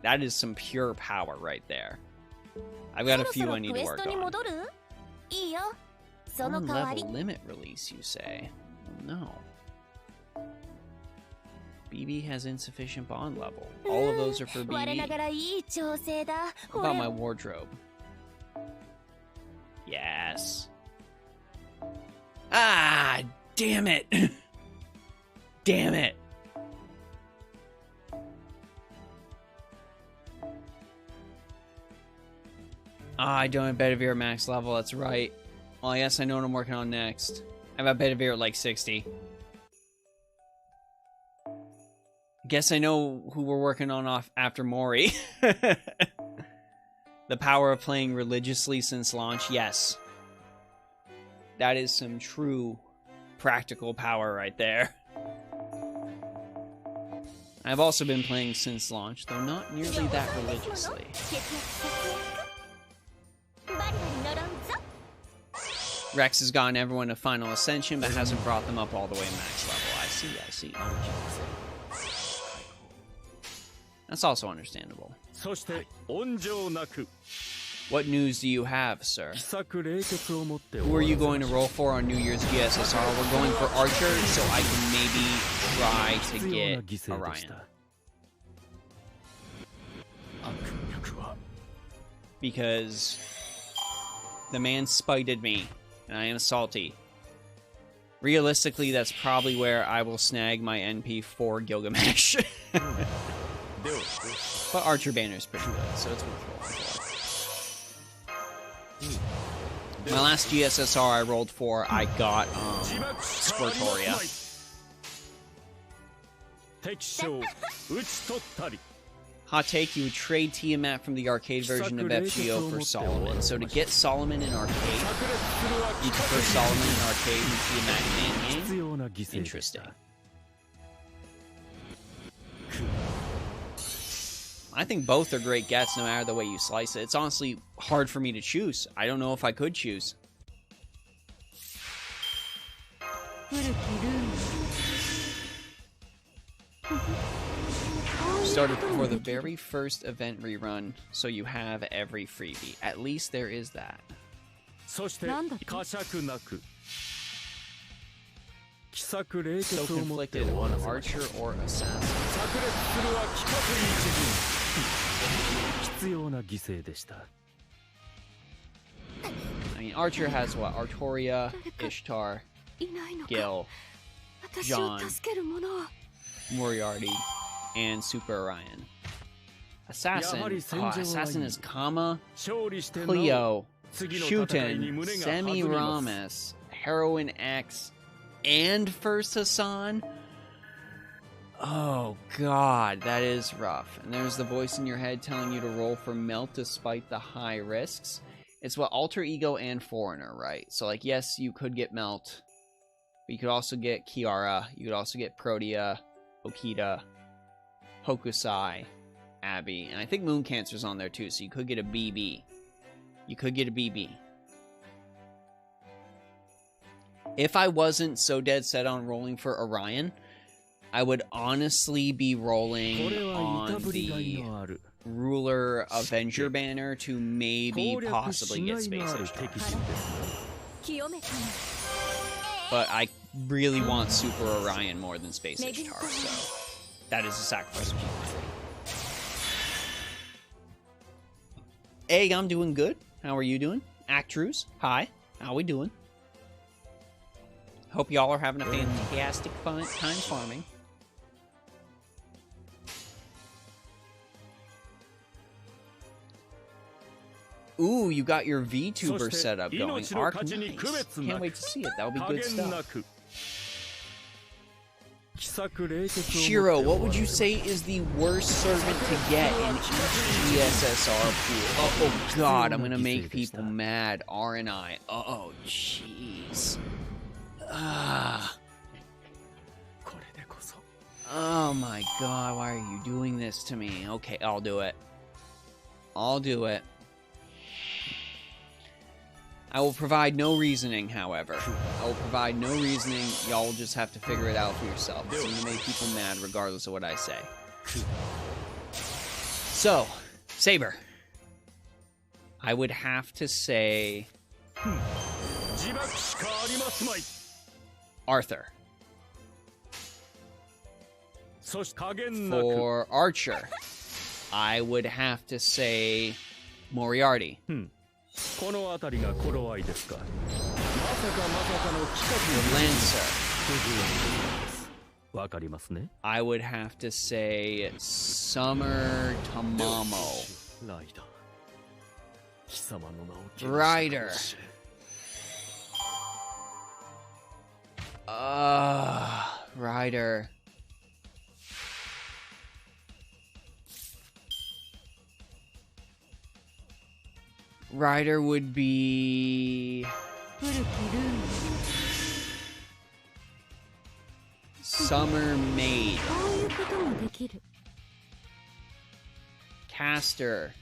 That is some pure power right there. I've got a few I need to work on. On level limit release, you say? No. BB has insufficient bond level. All of those are for BB. What about my wardrobe? Yes. Ah, damn it. Damn it. Ah, I don't have Bedivere at max level, that's right. Well, I guess I know what I'm working on next. I've got Bedivere at like 60. Guess I know who we're working on off after Mori. The power of playing religiously since launch, yes. That is some true practical power right there. I've also been playing since launch, though not nearly that religiously. Rex has gotten everyone to final ascension, but hasn't brought them up all the way max level. I see. That's also understandable. What news do you have, sir? Who are you going to roll for on New Year's GSSR? We're going for Archer, so I can maybe try to get Orion. because the man spited me, and I am salty. Realistically, that's probably where I will snag my NP4 Gilgamesh. But Archer Banner is pretty good, so it's worth rolling for. My last GSSR I rolled for, I got Squirtoria. Hot take, you would trade Tiamat from the arcade version of FGO for Solomon. So to get Solomon in arcade, you prefer Solomon in arcade and Tiamat in main game? Interesting. I think both are great gets no matter the way you slice it. It's honestly hard for me to choose. I don't know if I could choose. Started for the very first event rerun, so you have every freebie. At least there is that. So conflicted on Archer or Assassin. I mean, Archer has what? Artoria, Ishtar, Gil, John, Moriarty, and Super Orion. Assassin. Oh, Assassin is Kama, Cleo, Shuten, Semiramis, Heroine X, and First Hassan. Oh god, that is rough. And there's the voice in your head telling you to roll for Melt despite the high risks. It's what Alter Ego and Foreigner, right? So like, yes, you could get Melt, but you could also get Kiara, you could also get Protea, Okita, Hokusai, Abby, and I think Moon Cancer's on there too, so you could get a BB. You could get a BB. If I wasn't so dead set on rolling for Orion, I would honestly be rolling on the Ruler Avenger banner to maybe possibly get Space Ishtar. But I really want Super Orion more than Space Ishtar, so that is a sacrifice of Hey, I'm doing good. How are you doing? Actrus, hi. How we doing? Hope y'all are having a fantastic time farming. Ooh, you got your VTuber setup going. Arc, nice. Can't wait to see it. That'll be good stuff. Shiro, what would you say is the worst servant to get in each GSSR pool? Oh god, I'm gonna make people mad. RNI. Oh, jeez. Oh my god, why are you doing this to me? Okay, I'll do it. I'll do it. I will provide no reasoning, however. I will provide no reasoning. Y'all will just have to figure it out for yourself. I'm gonna make people mad regardless of what I say. So, Saber. I would have to say... Arthur. For Archer, I would have to say Moriarty. For Lancer, I would have to say Summer Tamamo. Ryder. Ryder. Ryder would be... Summer Maid. Caster.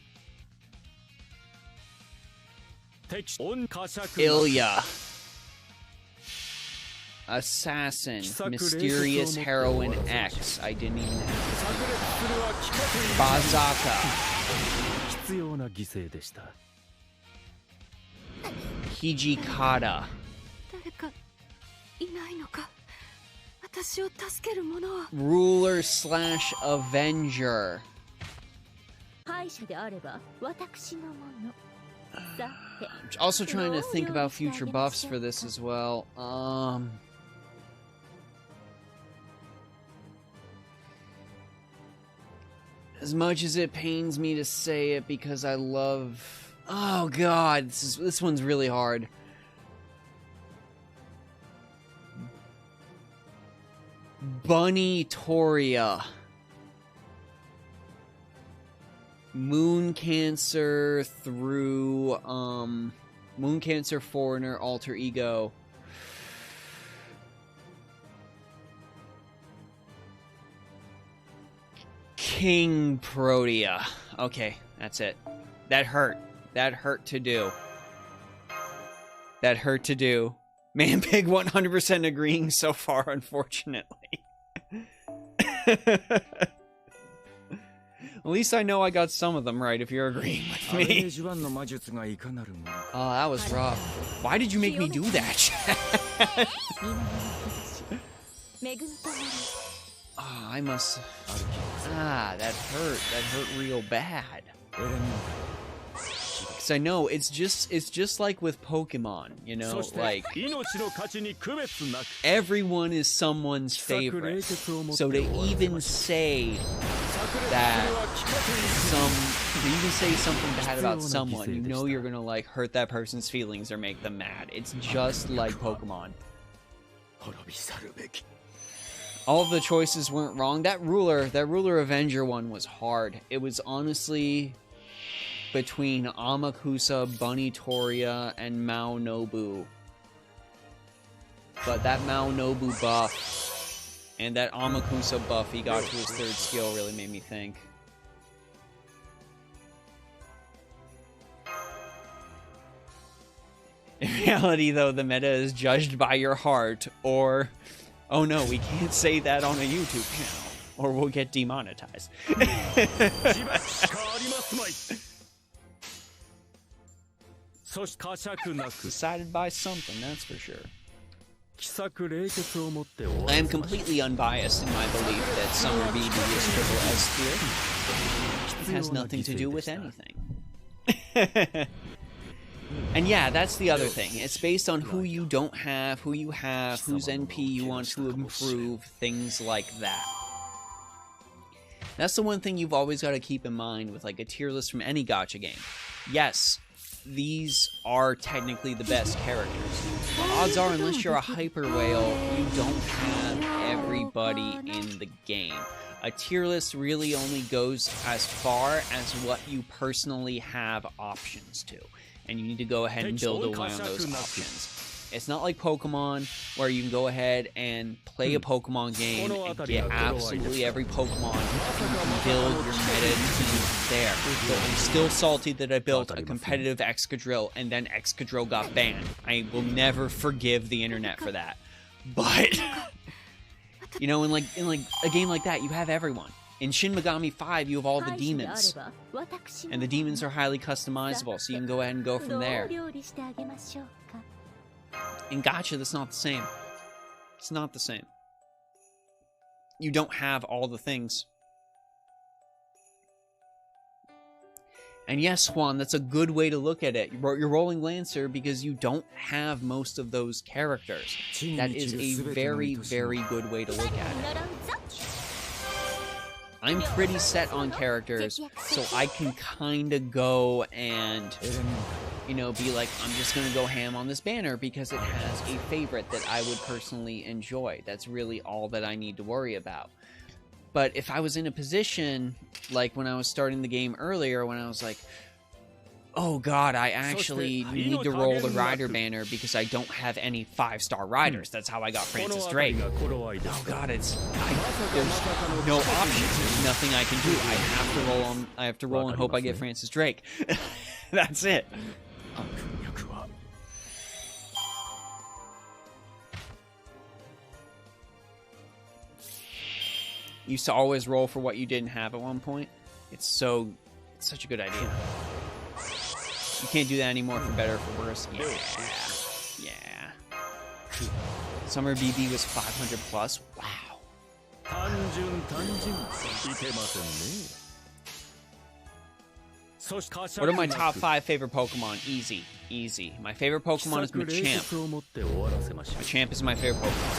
Ilya. Assassin. Mysterious Heroine X. I didn't even have Bazaka. Hijikata. Ruler / Avenger. Also trying to think about future buffs for this as well. As much as it pains me to say it because I love... Oh god, this one's really hard. Bunny Toria. Moon Cancer through Moon Cancer Foreigner alter ego. King Protea. Okay, that's it. That hurt. That hurt to do. That hurt to do. Man Pig 100% agreeing so far, unfortunately. At least I know I got some of them right if you're agreeing with me. Oh, that was rough. Why did you make me do that? Oh, I must... Ah, that hurt. That hurt real bad. Because I know, it's just like with Pokemon, you know? Like, everyone is someone's favorite. So to even say that something bad about someone, you know you're gonna, like, hurt that person's feelings or make them mad. It's just like Pokemon. All of the choices weren't wrong. That Ruler Avenger one was hard. It was honestly between Amakusa, Bunny Toria, and Mao Nobu. But that Mao Nobu buff and that Amakusa buff he got to his third skill really made me think. In reality, though, the meta is judged by your heart, or... Oh no, we can't say that on a YouTube channel, or we'll get demonetized. Decided by something, that's for sure. I am completely unbiased in my belief that Summer BB is triple S tier. It has nothing to do with anything. And yeah, that's the other thing. It's based on who you don't have, who you have, whose NP you want to improve, things like that. That's the one thing you've always got to keep in mind with like a tier list from any gacha game. Yes, these are technically the best characters. But odds are, unless you're a hyper whale, you don't have everybody in the game. A tier list really only goes as far as what you personally have options to. And you need to go ahead and build around those options. It's not like Pokemon, where you can go ahead and play a Pokemon game and get absolutely every Pokemon. You can build your meta team there. So I'm still salty that I built a competitive Excadrill and then Excadrill got banned. I will never forgive the internet for that. But, you know, in a game like that, you have everyone. In Shin Megami 5, you have all the demons. And the demons are highly customizable, so you can go ahead and go from there. In Gacha, that's not the same. It's not the same. You don't have all the things. And yes, Juan, that's a good way to look at it. You're rolling Lancer because you don't have most of those characters. That is a very, very good way to look at it. I'm pretty set on characters, so I can kind of go and, you know, be like, I'm just going to go ham on this banner because it has a favorite that I would personally enjoy. That's really all that I need to worry about. But if I was in a position, like when I was starting the game earlier, when I was like, oh god, I actually need to roll the rider banner because I don't have any 5-star riders. That's how I got Francis Drake. Oh god, there's no options. There's nothing I can do. I have to roll and hope I get Francis Drake. That's it. Used to always roll for what you didn't have at one point. It's such a good idea. You can't do that anymore for better or for worse. Yeah. Yeah. Summer BB was 500 plus. Wow. What are my top 5 favorite Pokemon? Easy. Easy. My favorite Pokemon is Machamp. Machamp is my favorite Pokemon.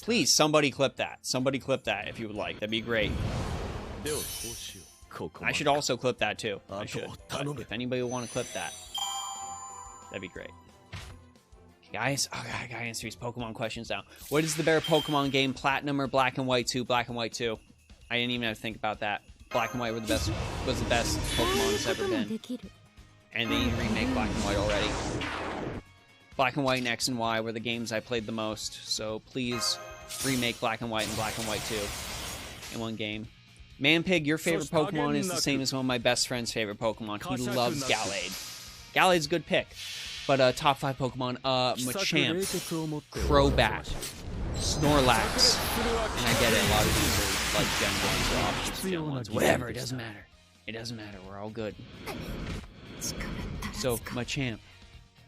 Please, somebody clip that. Somebody clip that if you would like. That'd be great. I should also clip that too. I should. But if anybody would want to clip that, that'd be great. Guys, I gotta answer these Pokemon questions now. What is the better Pokemon game, Platinum or Black and White 2? Black and White 2. I didn't even have to think about that. Black and White was the best Pokemon it's ever been. And they remake Black and White already. Black and White and X and Y were the games I played the most, so please remake Black and White 2 in one game. Manpig, your favorite Pokemon is the same as one of my best friend's favorite Pokemon. He loves Gallade. Galade's a good pick. But top 5 Pokemon, Machamp, Crobat, Snorlax, and I get it, a lot of these are like Gen 1s or options Gen 1s, whatever, it doesn't matter. It doesn't matter, we're all good. So, Machamp,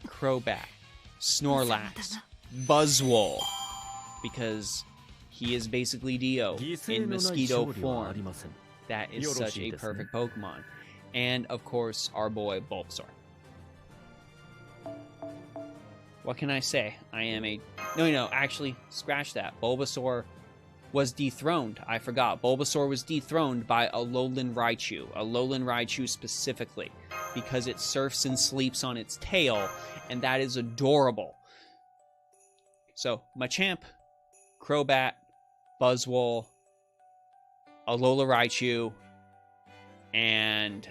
Crobat, Snorlax, Buzzwole, because he is basically Dio in mosquito form. That is such a perfect Pokemon. And, of course, our boy Bulbasaur. What can I say? I am a... No, actually, scratch that. Bulbasaur was dethroned. I forgot. Bulbasaur was dethroned by a Alolan Raichu. Alolan Raichu specifically. Because it surfs and sleeps on its tail, and that is adorable. So, Machamp, Crobat, Buzzwole, Alola Raichu, and...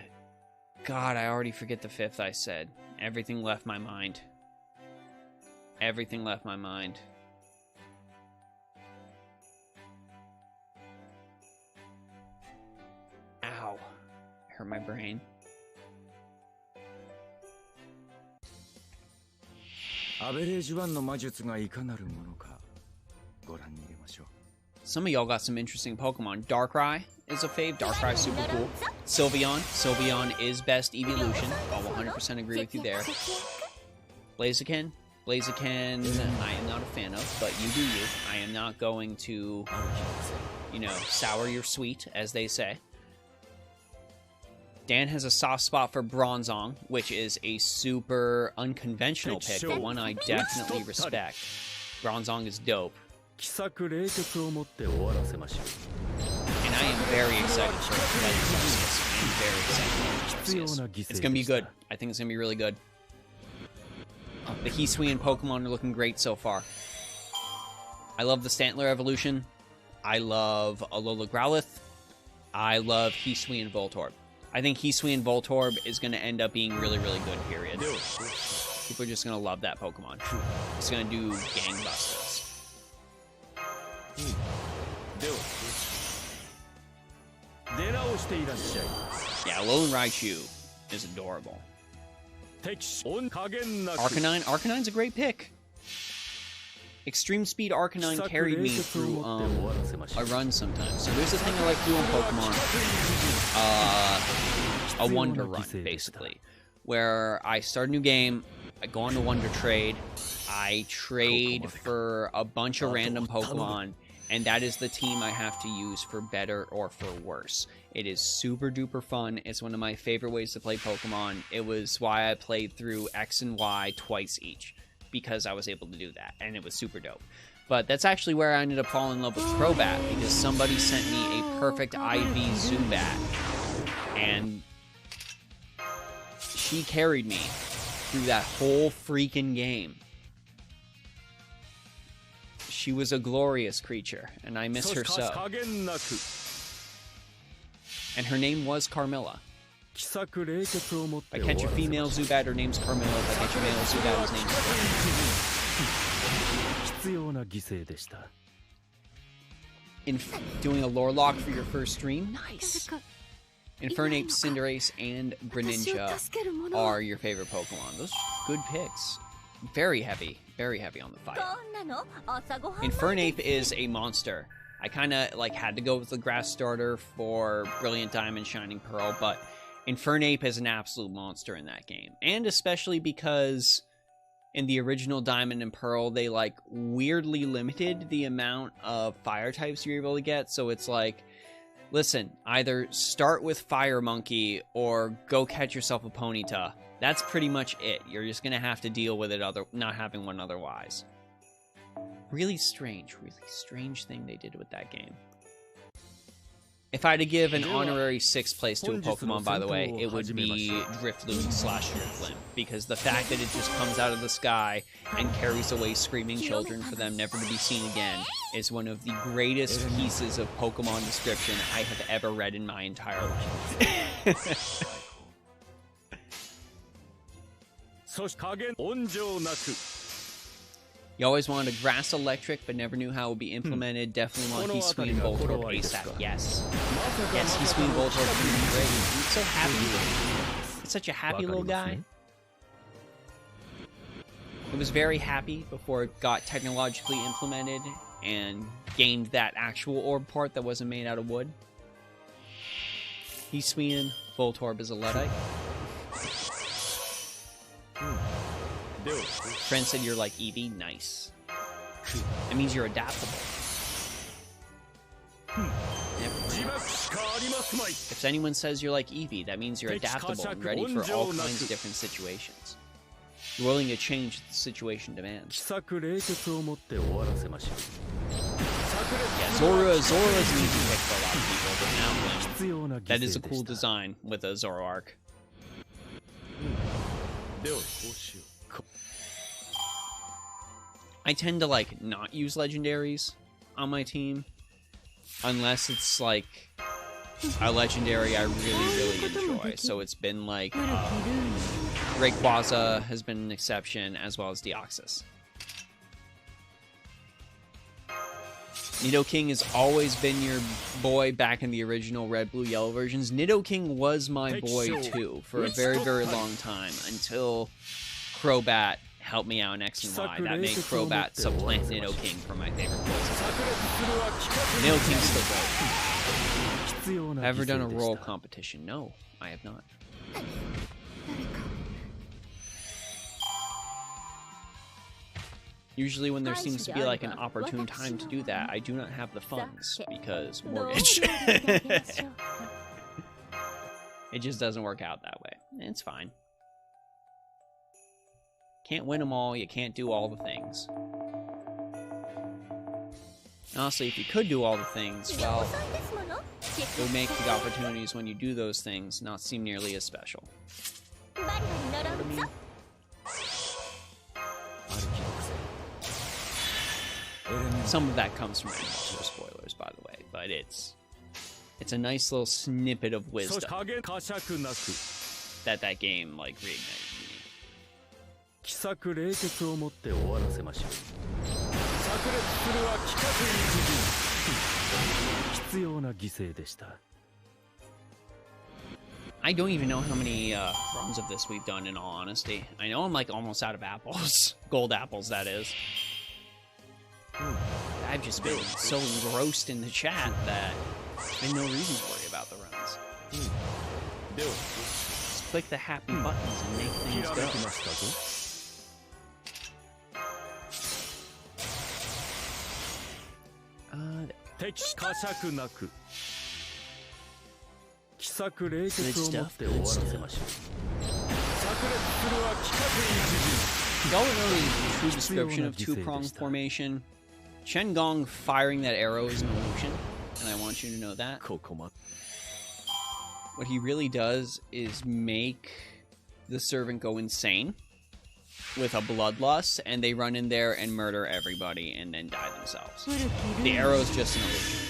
God, I already forget the 5th I said. Everything left my mind. Everything left my mind. Ow. Hurt my brain. Some of y'all got some interesting Pokemon. Darkrai is a fave. Darkrai's super cool. Sylveon. Sylveon is best evolution. I'll 100% agree with you there. Blaziken. Blaziken, I am not a fan of, but you do you. I am not going to, sour your sweet, as they say. Dan has a soft spot for Bronzong, which is a super unconventional pick, but one I definitely respect. Bronzong is dope. And I am very excited for Legends Arceus. I'm very excited for Arceus. It's going to be good. I think it's going to be really good. The Hisuian Pokemon are looking great so far. I love the Stantler evolution. I love Alola Growlithe. I love Hisuian Voltorb. I think Hisuian Voltorb is going to end up being really, really good, period. People are just going to love that Pokemon. It's going to do gangbusters. Yeah, Alolan Raichu is adorable. Arcanine. Arcanine's a great pick. Extreme Speed Arcanine carried me through a run sometimes. So there's a thing I like to do on Pokemon. A Wonder Run, basically. Where I start a new game, I go on to Wonder Trade, I trade for a bunch of random Pokemon, and that is the team I have to use for better or for worse. It is super duper fun. It's one of my favorite ways to play Pokemon. It was why I played through X and Y twice each, because I was able to do that, and it was super dope. But that's actually where I ended up falling in love with Crobat, because somebody sent me a perfect IV Zubat, and she carried me through that whole freaking game. She was a glorious creature, and I miss her so. And her name was Carmilla. If I catch a female Zubat, her name's Carmilla. If I catch a male Zubat, his name's Carmilla. Doing a lore lock for your first stream? Nice. Infernape, Cinderace, and Greninja are your favorite Pokemon. Those are good picks. Very heavy on the fire. Infernape is a monster. I kind of had to go with the grass starter for Brilliant Diamond, Shining Pearl, but Infernape is an absolute monster in that game. And especially because in the original Diamond and Pearl, they weirdly limited the amount of fire types you're able to get. So it's Listen, either start with Fire Monkey or go catch yourself a Ponyta. That's pretty much it. You're just gonna have to deal with it not having one otherwise. Really strange thing they did with that game. If I had to give an honorary 6th place to a Pokemon, by the way, it would be Drifloon / Drifblim, because the fact that it just comes out of the sky and carries away screaming children for them never to be seen again is one of the greatest pieces of Pokemon description I have ever read in my entire life. You always wanted a Grass Electric, but never knew how it would be implemented. Definitely want Hisui and Voltorb ASAP. Yes. Yes, Hisui and Voltorb would be great. He's so happy. He's such a happy little guy. It was very happy before it got technologically implemented and gained that actual orb part that wasn't made out of wood. Hisui and Voltorb is a Luddite. Friend said you're like Eevee. Nice. That means you're adaptable. If anyone says you're like Eevee, that means you're adaptable and ready for all kinds of different situations. You're willing to change if the situation demands. Yeah, Zora's an easy pick for a lot of people, but now that is a cool design with a Zoroark. I tend to, like, not use legendaries on my team. Unless it's, like, a legendary I really enjoy. So it's been, like, Rayquaza has been an exception, as well as Deoxys. Nidoking has always been your boy back in the original Red, Blue, Yellow versions. Nidoking was my boy, too, for a very long time, until Crobat helped me out in X and Y. That made Crobat supplant Nidoking for my favorite poison. Nidoking's still great. Ever done a roll competition? No, I have not. Usually when there seems to be like an opportune time to do that, I do not have the funds because mortgage. It just doesn't work out that way. It's fine. Can't win them all, you can't do all the things. Honestly, if you could do all the things, well, it would make the opportunities when you do those things not seem nearly as special. Some of that comes from Animal spoilers, by the way, but it's a nice little snippet of wisdom that game, like, reignited. I don't even know how many runs of this we've done, in all honesty. I know I'm like almost out of apples. Gold apples, that is. I've just been so engrossed in the chat that there's been no reason to worry about the runs. Just click the happy buttons and make things go. Good stuff, good stuff. Y'all don't know the true description of two-prong formation. Shen-Gong firing that arrow is an illusion, and I want you to know that. What he really does is make the servant go insane with a bloodlust, and they run in there and murder everybody and then die themselves. The arrow is just an illusion.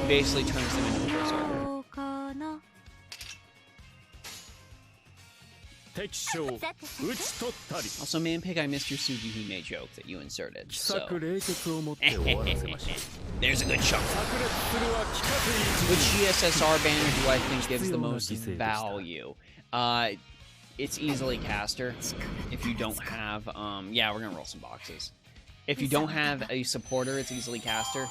He basically turns them into a berserker. Also, Manpig, I missed your Sugihime joke that you inserted, so... There's a good chunk. Which GSSR banner do I think gives the most value? It's easily Caster. If you don't have... yeah, we're gonna roll some boxes. If you don't have a supporter, it's easily Caster.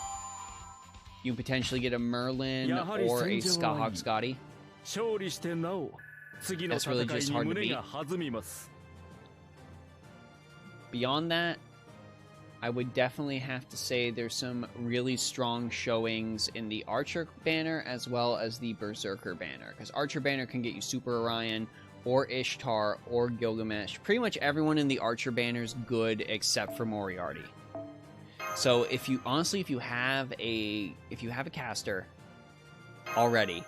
You potentially get a Merlin or a Skahog Scotty. That's really just hard to beat. Beyond that, I would definitely have to say there's some really strong showings in the Archer banner as well as the Berserker banner. Because Archer banner can get you Super Orion, or Ishtar, or Gilgamesh. Pretty much everyone in the Archer banner is good except for Moriarty. So if you have a caster already,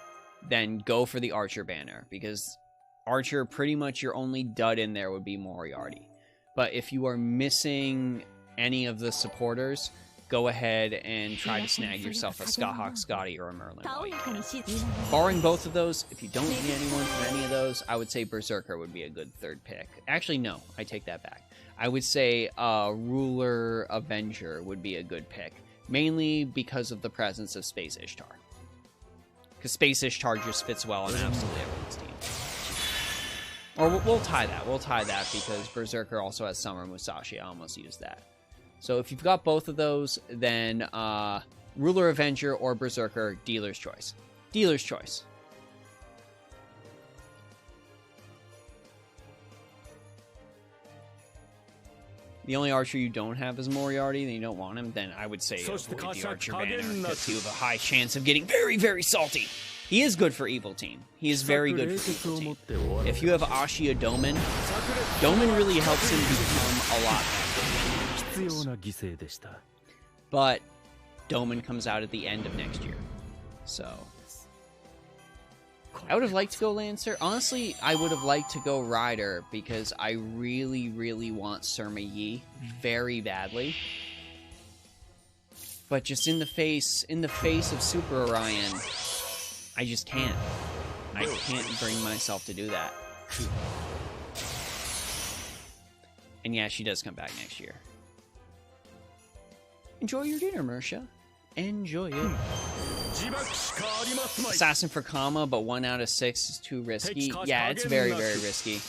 then go for the Archer banner, because Archer, pretty much your only dud in there would be Moriarty. But if you are missing any of the supporters, go ahead and try to snag yourself a Skahawk Scotty or a Merlin White. Barring both of those, if you don't need anyone from any of those, I would say Berserker would be a good third pick. Actually, no, I take that back. I would say Ruler Avenger would be a good pick, mainly because of the presence of Space Ishtar. Because Space Ishtar just fits well on absolutely everyone's team. Or we'll tie that. We'll tie that because Berserker also has Summer Musashi. I almost used that. So if you've got both of those, then Ruler Avenger or Berserker, dealer's choice. Dealer's choice. The only Archer you don't have is Moriarty, then you don't want him, then I would say avoid the Archer banner, because you have a high chance of getting very, very salty. He is good for Evil Team. He is very good for Evil Team. If you have Ashia Doman, Doman really helps him become a lot better. But Doman comes out at the end of next year. So I would have liked to go Lancer. Honestly, I would have liked to go Rider because I really, really want Surma Yi very badly. But just in the face of Super Orion, I just can't. I can't bring myself to do that. And yeah, she does come back next year. Enjoy your dinner, Mersha. Enjoy it. Assassin for Kama, but 1 out of 6 is too risky. Yeah, it's very, very risky.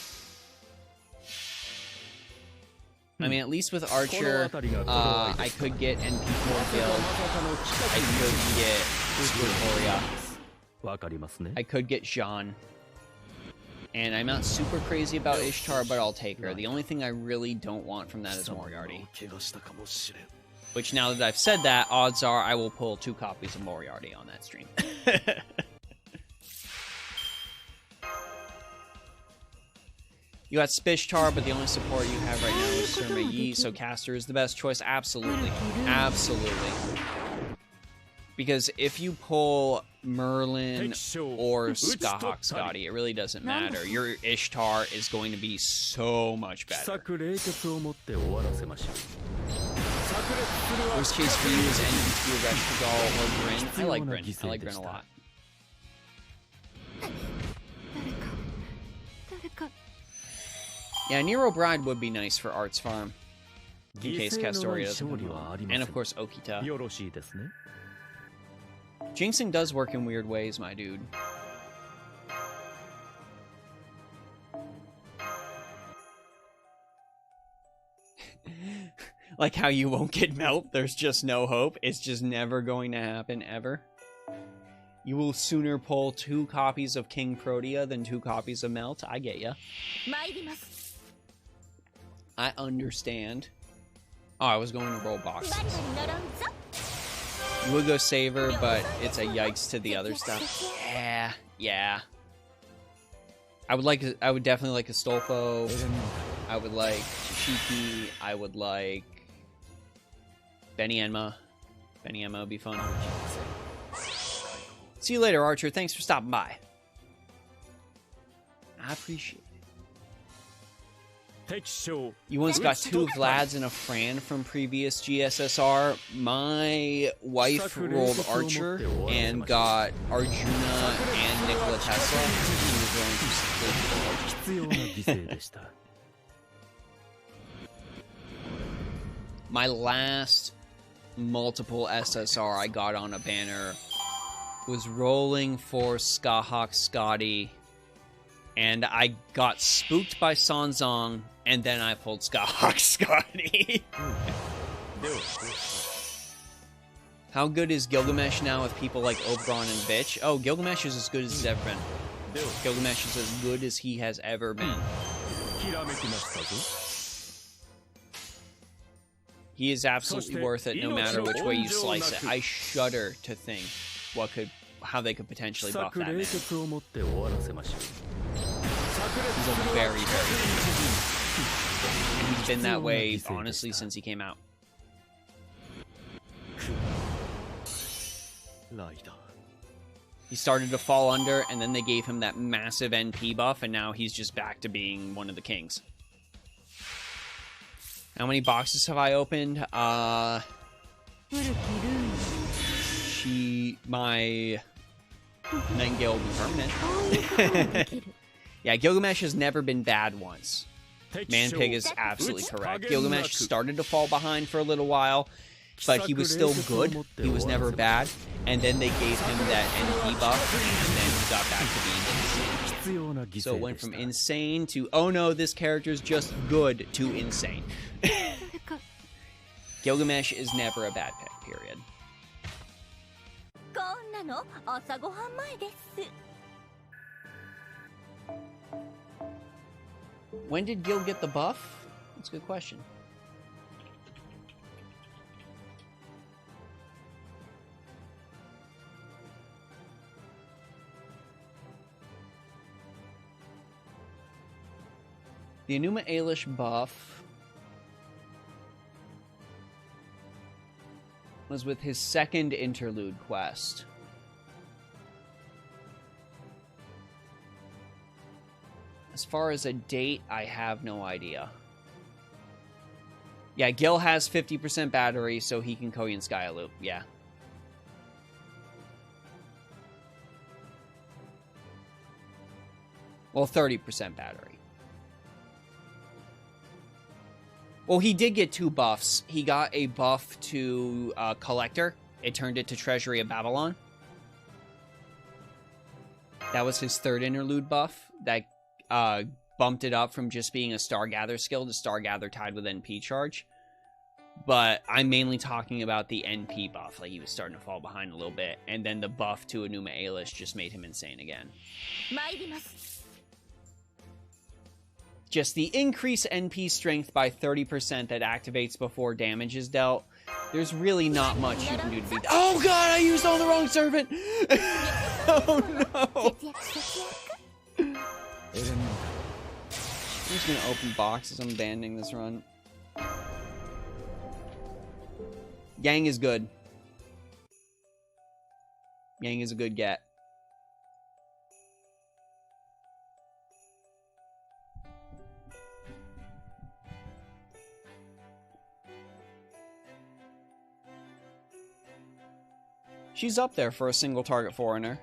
I mean, at least with Archer, I could get NP4 Guild. I could get Squirtoria. I could get Jean. And I'm not super crazy about Ishtar, but I'll take her. The only thing I really don't want from that is Moriarty. Which, now that I've said that, odds are I will pull 2 copies of Moriarty on that stream. You got Spishtar, but the only support you have right now is Surma Yi, so Caster is the best choice. Absolutely. Absolutely. Because if you pull Merlin or Skahawk Scotty, it really doesn't matter. Your Ishtar is going to be so much better. Worst case for you is NP2 Reshtagal or Bryn. I like Bryn. I like Bryn a lot. Yeah, Nero Bride would be nice for Arts Farm. In case Castoria doesn't come on. And of course, Okita. Jinxing does work in weird ways, my dude. Like how you won't get Melt, there's just no hope. It's just never going to happen, ever. You will sooner pull 2 copies of King Protea than 2 copies of Melt. I get ya. I understand. Oh, I was going to roll boxes. You would go Saber, but it's a yikes to the other stuff. Yeah. I would definitely like Astolfo. I would like Shiki. I would like Benny Enma. Benny Enma would be fun. See you later, Archer. Thanks for stopping by. I appreciate it. You once got 2 Vlads and a Fran from previous GSSR. My wife rolled Archer and got Arjuna and Nikola Tesla. She was rolling too. My last multiple SSR I got on a banner was rolling for Skahawk Scotty, and I got spooked by Sanzong, and then I pulled Skahawk Scotty. How good is Gilgamesh now with people like Oberon and Bitch? Oh, Gilgamesh is as good as he's ever been. Gilgamesh is as good as he has ever been. He is absolutely worth it no matter which way you slice it. I shudder to think how they could potentially buff that man. He's a very, very good. And he's been that way, honestly, since he came out. He started to fall under, and then they gave him that massive NP buff, and now he's just back to being one of the kings. How many boxes have I opened? My Nightingale will be permanent. Yeah, Gilgamesh has never been bad once. Manpig is absolutely correct. Gilgamesh started to fall behind for a little while, but he was still good. He was never bad. And then they gave him that NP buff, and then he got back to being insane. So it went from insane to, oh no, this character's just good, to insane. Gilgamesh is never a bad pick, period. When did Gil get the buff? That's a good question. The Enuma Elish buff was with his second interlude quest. As far as a date, I have no idea. Yeah, Gil has 50% battery, so he can Koyan Sky Loop. Yeah. Well, 30% battery. Well, he did get 2 buffs. He got a buff to Collector. It turned it to Treasury of Babylon. That was his 3rd interlude buff. That bumped it up from just being a Star Gather skill to Star Gather tied with NP charge. But I'm mainly talking about the NP buff. Like, he was starting to fall behind a little bit. And then the buff to Enuma Elish just made him insane again. Just the increased NP strength by 30% that activates before damage is dealt. There's really not much you can do to beat. Oh god, I used on the wrong servant! Oh no! I'm just gonna open boxes. I'm abandoning this run. Yang is good. Yang is a good get. She's up there for a single target foreigner.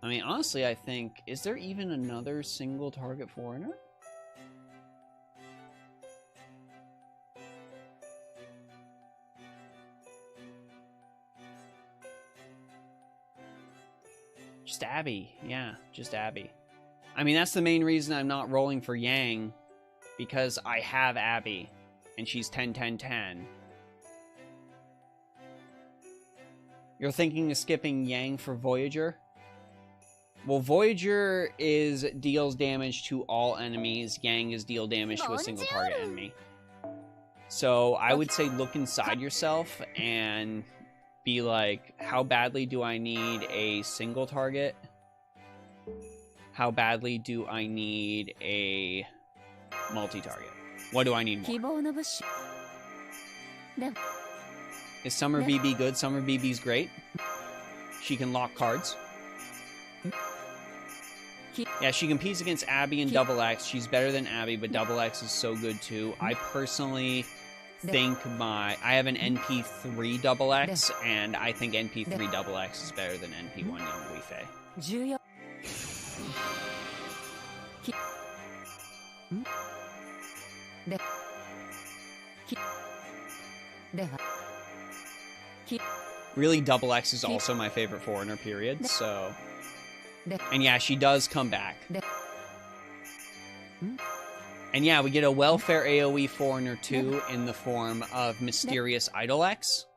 I mean, honestly, I think, is there even another single target foreigner? Just Abby. Yeah, just Abby. I mean, that's the main reason I'm not rolling for Yang, because I have Abby, and she's 10-10-10. You're thinking of skipping Yang for Voyager? Well, Voyager deals damage to all enemies. Yang is deal damage to a single target enemy. So I would say look inside yourself and be like, how badly do I need a single target? How badly do I need a multi-target? What do I need more? Is Summer BB good? Summer BB's great. She can lock cards. Yeah, she competes against Abby and Double X. She's better than Abby, but Double X is so good too. I personally think I have an NP3 Double X, and I think NP3 Double X is better than NP1 Young Wei Fei. Really, Double X is also my favorite foreigner, period, so... And yeah, she does come back. And yeah, we get a welfare AoE foreigner too in the form of Mysterious Idol X.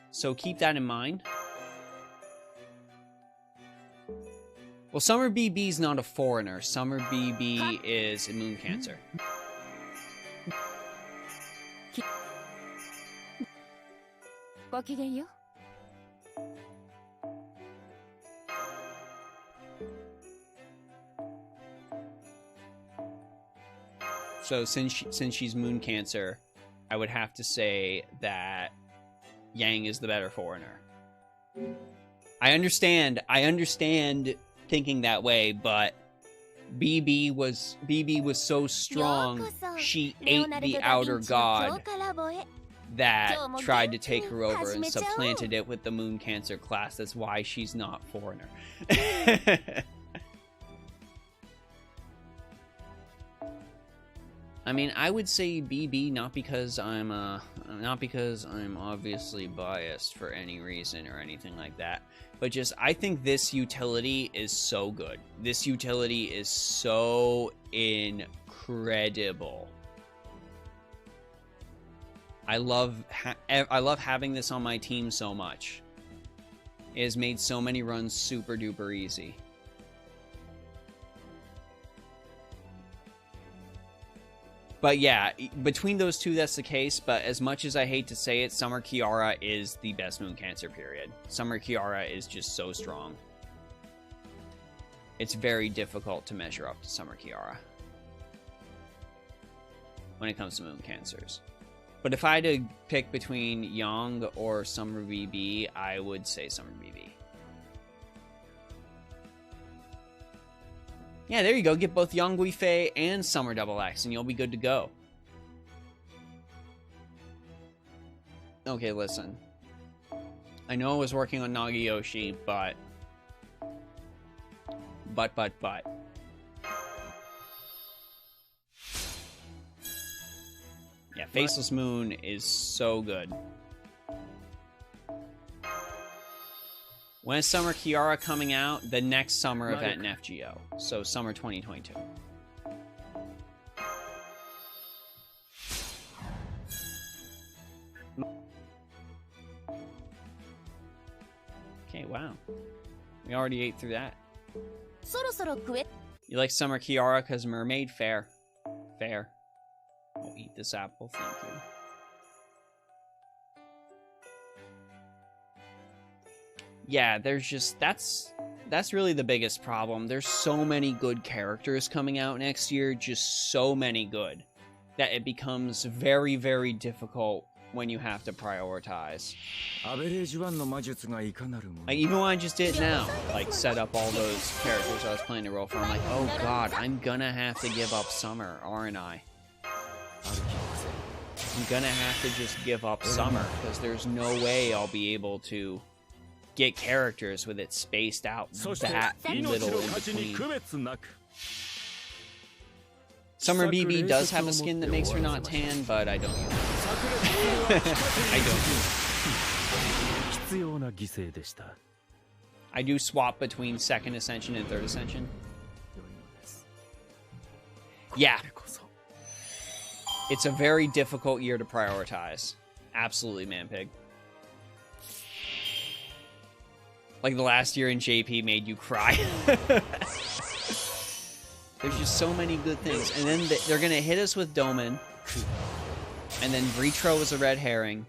So keep that in mind. Well, Summer BB's not a foreigner. Summer BB is a moon cancer. So since she's moon cancer, I would have to say that Yang is the better foreigner. I understand thinking that way, but BB was so strong, she ate the outer god that tried to take her over and supplanted it with the moon cancer class. That's why she's not foreigner. I mean, I would say BB not because I'm obviously biased for any reason or anything like that, but just I think this utility is so good. This utility is so incredible. I love having this on my team so much. It has made so many runs super duper easy. But yeah, between those two, that's the case. But as much as I hate to say it, Summer Kiara is the best moon cancer, period. Summer Kiara is just so strong. It's very difficult to measure up to Summer Kiara when it comes to moon cancers. But if I had to pick between Yang or Summer BB, I would say Summer BB. Yeah, there you go. Get both Yang Guifei and Summer Double X, and you'll be good to go. Okay, listen. I know I was working on Nagayoshi, but... Yeah, Faceless Moon is so good. When is Summer Kiara coming out? The next summer event in FGO. So summer 2022. Okay, wow. We already ate through that. You like Summer Kiara because Mermaid? Fair. Fair. I'll eat this apple, thank you. Yeah, there's just, that's really the biggest problem. There's so many good characters coming out next year, just so many good, that it becomes very, very difficult when you have to prioritize. Like, even when I just did now, like, set up all those characters I was planning to roll for, I'm like, oh god, I'm gonna have to give up Summer, aren't I? I'm gonna have to just give up Summer, because there's no way I'll be able to get characters with it spaced out that little in between. Summer BB does have a skin that makes her not tan, but I don't use it. I don't use it. I do swap between 2nd Ascension and 3rd Ascension. Yeah. It's a very difficult year to prioritize. Absolutely, Manpig. Like the last year in JP made you cry. There's just so many good things. And then they're going to hit us with Doman. And then Retro is a red herring.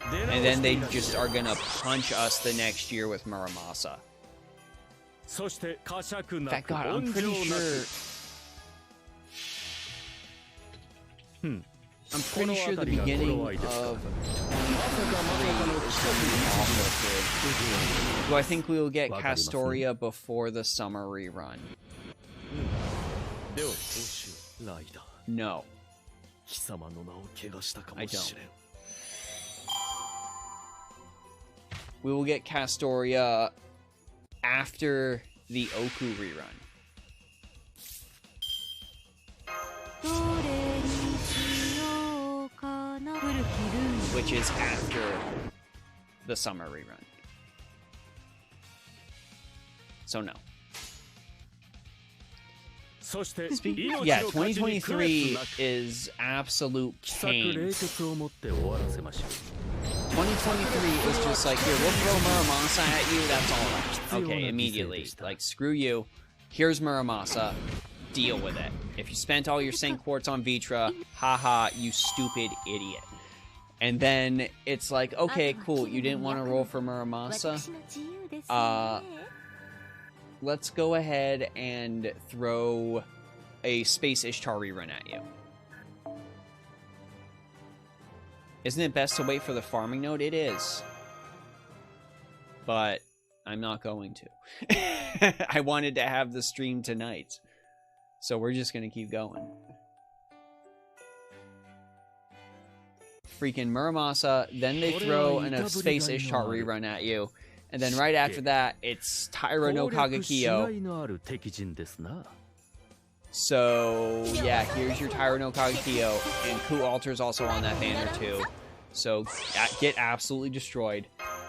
And then they just are going to punch us the next year with Muramasa. In fact, God, I'm pretty sure... I'm pretty sure the beginning of 23 is going to be awful good. Do I think we will get Castoria before the summer rerun? No. I don't. We will get Castoria after the Oku rerun. Which is after the summer rerun. So no. Yeah, 2023 is absolute pain. 2023 is just like, here, we'll throw Muramasa at you, that's alright. Okay, immediately. Like, screw you. Here's Muramasa. Deal with it. If you spent all your Saint Quartz on Vitra, haha, you stupid idiot. And then it's like, okay, cool, you didn't want to roll for Muramasa. Let's go ahead and throw a Space Ishtar rerun at you. Isn't it best to wait for the farming node? It is. But I'm not going to. I wanted to have the stream tonight. So we're just going to keep going. Freaking Muramasa. Then they throw a Space Ishtar rerun at you. And then right after that, it's Tyra no Kagekyo. So, yeah, here's your Tyra no Kagekyo. And Ku Alter's also on that banner, too. So, get absolutely destroyed.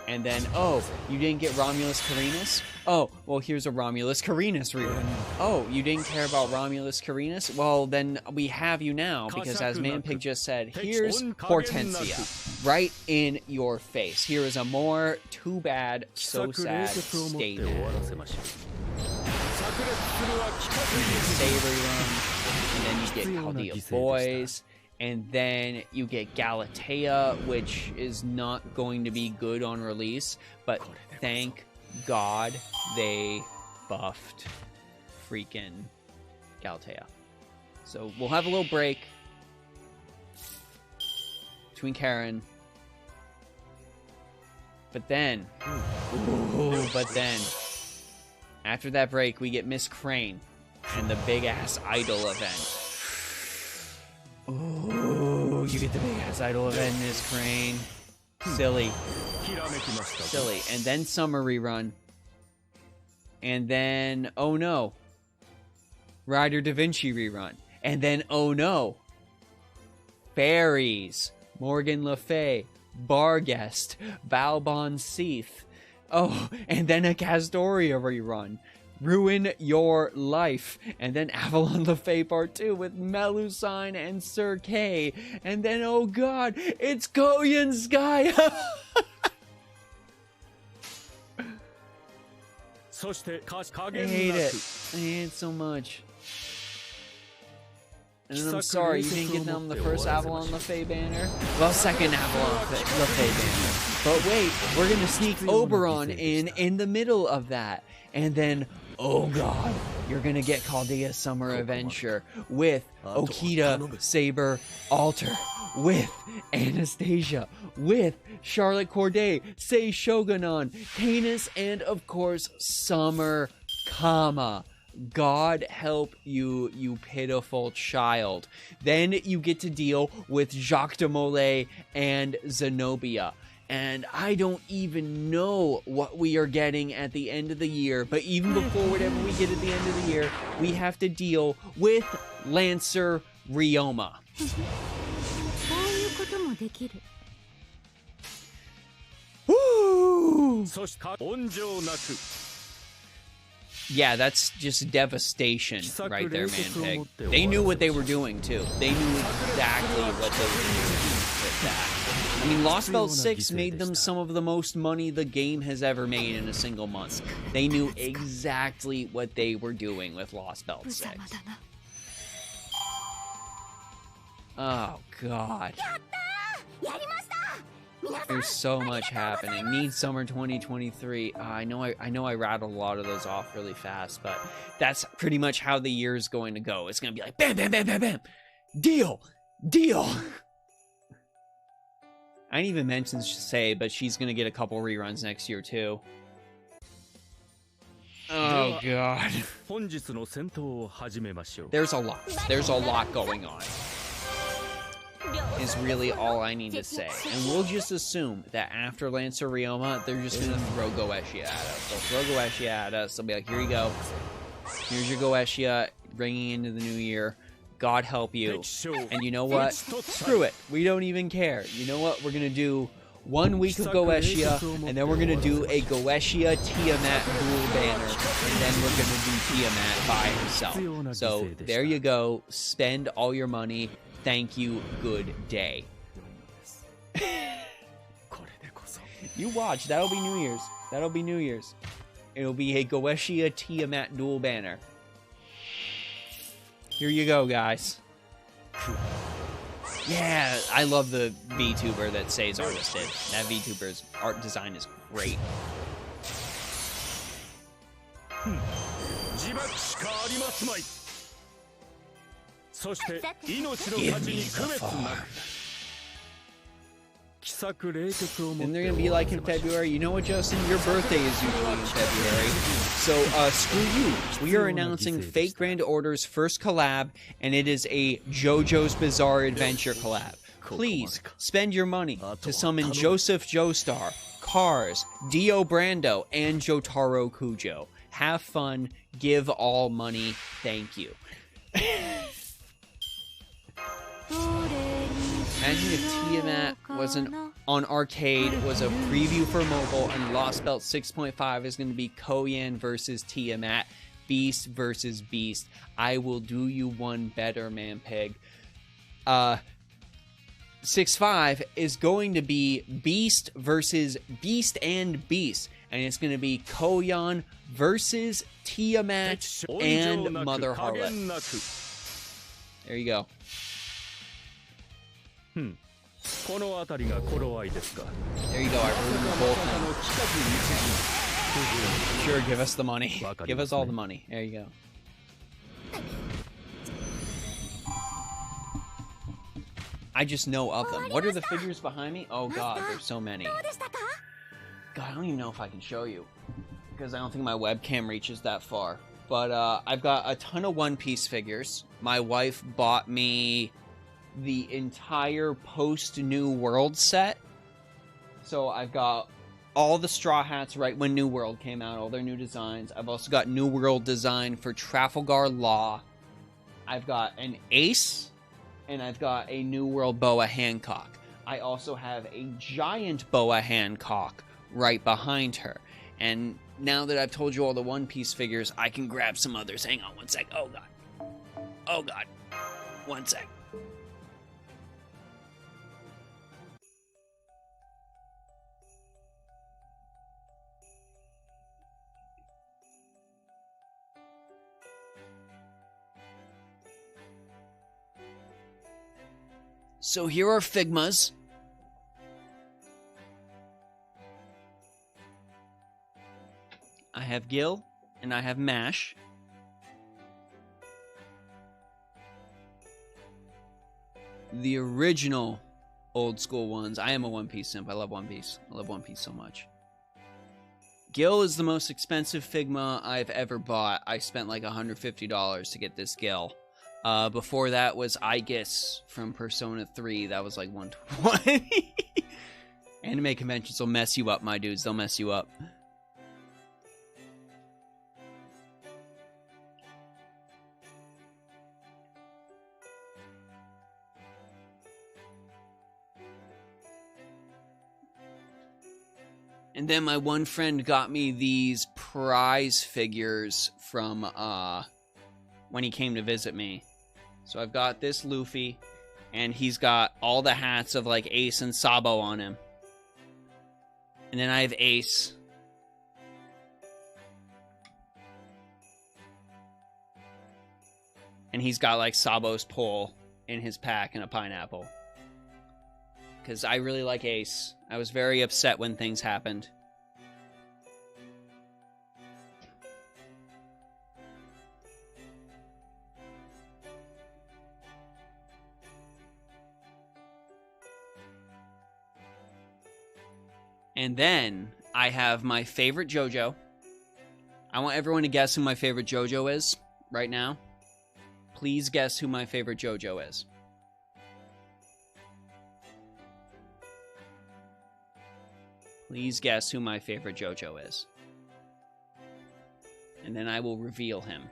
And then, oh, you didn't get Romulus Carinus? Oh, well, here's a Romulus Carinus rerun. Oh, you didn't care about Romulus Carinus? Well, then we have you now, because as Manpig just said, here's Hortensia. Right in your face. Here is a more too bad, so sad statement. Saber run, and then you get Chaldea Boys, and then you get Galatea, which is not going to be good on release, but thank God they buffed freaking Galatea. So we'll have a little break between Karen. But then, after that break, we get Miss Crane and the big-ass idol event. Ooh, you get the big-ass idol event, Miss Crane. Silly. Silly. And then Summer rerun. And then, oh no. Rider Da Vinci rerun. And then, oh no. Fairies. Morgan Le Fay. Barguest, Valbon Seath. Oh, and then a Castoria rerun. Ruin Your Life. And then Avalon Le Fay Part 2 with Melusine and Sir K. And then, oh god, it's Koyan Sky! I hate it. I hate it so much. And then I'm sorry, you didn't get them the first Avalon Le Fay banner. Well, second Avalon Le Fay banner. But wait, we're gonna sneak Oberon in the middle of that. And then, oh god, you're gonna get Chaldea Summer Adventure with Okita Saber Alter, with Anastasia, with Charlotte Corday, Sei Shogunon, Canis, and of course, Summer Kama. God help you, you pitiful child. Then you get to deal with Jacques de Molay and Zenobia. And I don't even know what we are getting at the end of the year. But even before whatever we get at the end of the year, we have to deal with Lancer Ryoma. Woo! Yeah, that's just devastation right there, Manpig. They knew what they were doing, too. They knew exactly what they were doing with that. I mean, Lost Belt 6 made them some of the most money the game has ever made in a single month. They knew exactly what they were doing with Lost Belt 6. Oh, God. There's so much happening. Need Summer 2023. I know I rattled a lot of those off really fast, but that's pretty much how the year is going to go. It's going to be like, bam, bam, bam, bam, bam. Deal. Deal. I didn't even mention Say, but she's going to get a couple reruns next year, too. Oh, God. There's a lot. There's a lot going on. Is really all I need to say. And we'll just assume that after Lancer Ryoma, they're just going to throw Goetia at us. They'll throw Goetia at us. They'll be like, here you go. Here's your Goetia, bringing into the new year. God help you. And you know what? Screw it. We don't even care. You know what? We're going to do 1 week of Goetia, and then we're going to do a Goetia Tiamat dual banner, and then we're going to do Tiamat by himself. So there you go. Spend all your money. Thank you. Good day. You watch. That'll be New Year's. That'll be New Year's. It'll be a Goetia Tiamat dual banner. Here you go, guys. Yeah, I love the VTuber that Say's artist did. That VTuber's art design is great. Give me the farm. And they're gonna be like in February. You know what, Justin? Your birthday is usually in February. So screw you. We are announcing Fate Grand Order's first collab, and it is a JoJo's Bizarre Adventure collab. Please spend your money to summon Joseph Joestar, Cars, Dio Brando, and Jotaro Kujo. Have fun. Give all money. Thank you. Imagine if Tiamat wasn't on arcade, was a preview for mobile, and Lost Belt 6.5 is going to be Koyan versus Tiamat, Beast versus Beast. I will do you one better, man pig. 6.5 is going to be Beast versus Beast and Beast, and it's going to be Koyan versus Tiamat and Mother Harlot. There you go. There you go, I ruined the whole thing. Sure, give us the money. Give us all the money. There you go. I just know of them. What are the figures behind me? Oh god, there's so many. God, I don't even know if I can show you, because I don't think my webcam reaches that far. But I've got a ton of One Piece figures. My wife bought me the entire post-New World set. So I've got all the Straw Hats right when New World came out, all their new designs. I've also got New World design for Trafalgar Law. I've got an Ace, and I've got a New World Boa Hancock. I also have a giant Boa Hancock right behind her. And now that I've told you all the One Piece figures, I can grab some others. Hang on one sec. Oh god. Oh god. One sec. So here are Figmas. I have Gil, and I have Mash. The original old school ones. I am a One Piece simp. I love One Piece. I love One Piece so much. Gil is the most expensive Figma I've ever bought. I spent like $150 to get this Gil. Before that was Aegis from Persona 3. That was like $120. Anime conventions will mess you up, my dudes. They'll mess you up. And then my one friend got me these prize figures from when he came to visit me. So I've got this Luffy, and he's got all the hats of like Ace and Sabo on him. And then I have Ace. And he's got like Sabo's pole in his pack and a pineapple. Because I really like Ace. I was very upset when things happened. And then I have my favorite JoJo. I want everyone to guess who my favorite JoJo is right now. Please guess who my favorite JoJo is. Please guess who my favorite JoJo is. And then I will reveal him.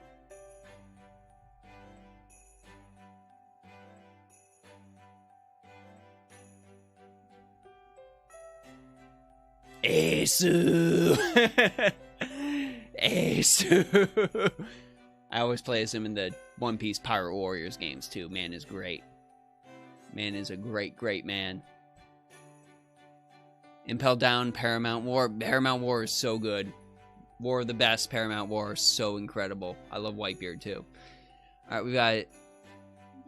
Asu! Asu! I always play as him in the One Piece Pirate Warriors games, too. Man is great. Man is a great, great man. Impel Down, Paramount War. Paramount War is so good. War of the Best, Paramount War is so incredible. I love Whitebeard, too. Alright, we got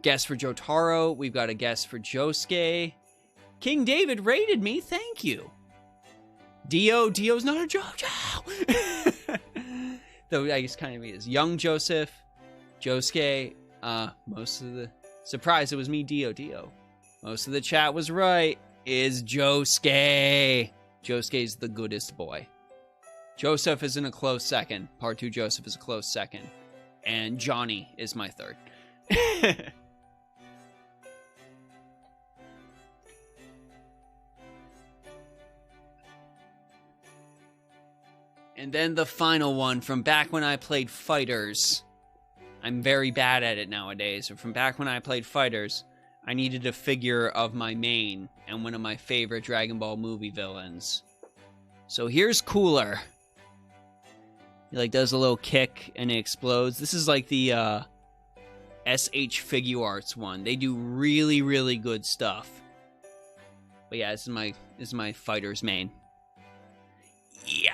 guest for Jotaro. We've got a guest for Josuke. King David rated me. Thank you. Dio's not a JoJo. Though I guess kind of is. Young Joseph. Josuke. Most of the... Surprise, it was me, Dio. Most of the chat was right. Is Josuke. Josuke's the goodest boy. Joseph is in a close second. Part 2 Joseph is a close second. And Johnny is my third. And then the final one from back when I played Fighters. I'm very bad at it nowadays. But from back when I played Fighters, I needed a figure of my main and one of my favorite Dragon Ball movie villains. So here's Cooler. He like does a little kick and it explodes. This is like the SH Figuarts one. They do really, really good stuff. But yeah, this is my Fighters main. Yeah.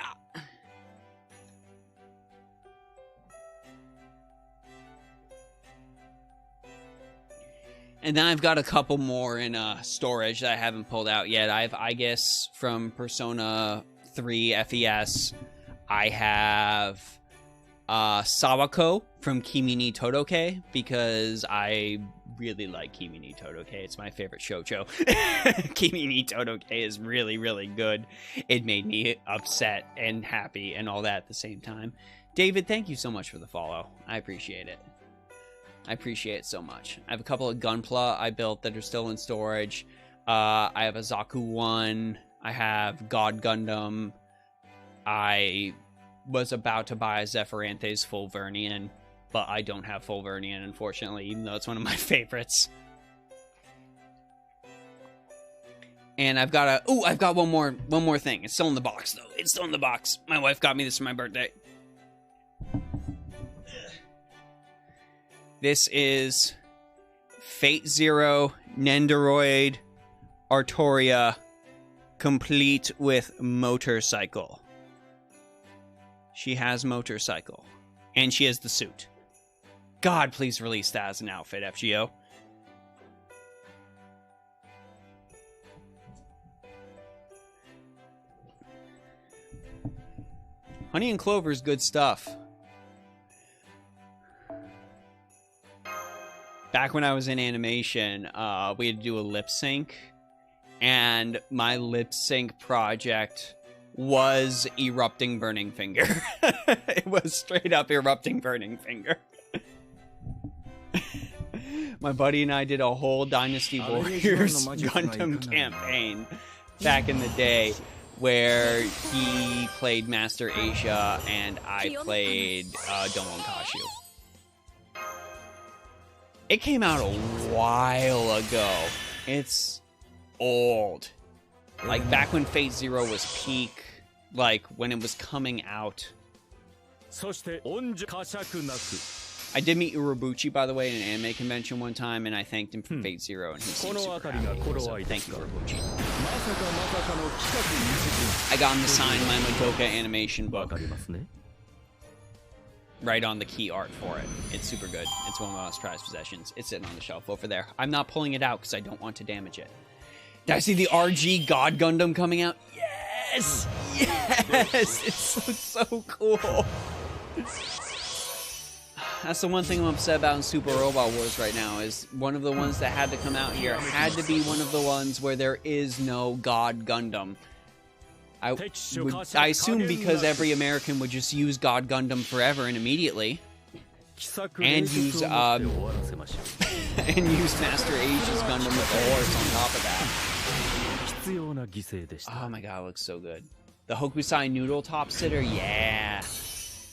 And then I've got a couple more in storage that I haven't pulled out yet. I guess from Persona 3 FES, I have Sawako from Kimi ni Todoke, because I really like Kimi ni Todoke. It's my favorite shoujo. Kimi ni Todoke is really, really good. It made me upset and happy and all that at the same time. David, thank you so much for the follow. I appreciate it. I appreciate it so much. I have a couple of Gunpla I built that are still in storage. I have a Zaku 1. I have God Gundam. I was about to buy a Zephyrante's Full Vernian, but I don't have Full Vernian, unfortunately, even though it's one of my favorites. And I've got one more thing. It's still in the box, though. It's still in the box. My wife got me this for my birthday. This is Fate Zero Nendoroid Artoria, complete with motorcycle. She has motorcycle. And she has the suit. God, please release that as an outfit, FGO. Honey and Clover is good stuff. Back when I was in animation, we had to do a lip sync, and my lip sync project was Erupting Burning Finger. It was straight up Erupting Burning Finger. My buddy and I did a whole Dynasty Warriors Gundam campaign back in the day, where he played Master Asia and I played Domon Kashu. It came out a while ago. It's old. Like, back when Fate Zero was peak, like, when it was coming out. I did meet Urobuchi, by the way, in an anime convention one time, and I thanked him for Fate Zero, and he seemed super happy. So thank you, Urobuchi. I got him to sign my Madoka animation book. Right on the key art for it. It's super good. It's one of my most prized possessions. It's sitting on the shelf over there. I'm not pulling it out because I don't want to damage it. Did I see the RG God Gundam coming out? Yes! Yes! It looks so cool. That's the one thing I'm upset about in Super Robot Wars right now, is one of the ones that had to come out here had to be one of the ones where there is no God Gundam. I assume because every American would just use God Gundam forever and immediately, and use and use Master Asia's Gundam with the horse on top of that. Oh my god, it looks so good. The Hokusai Noodle Top Sitter, yeah,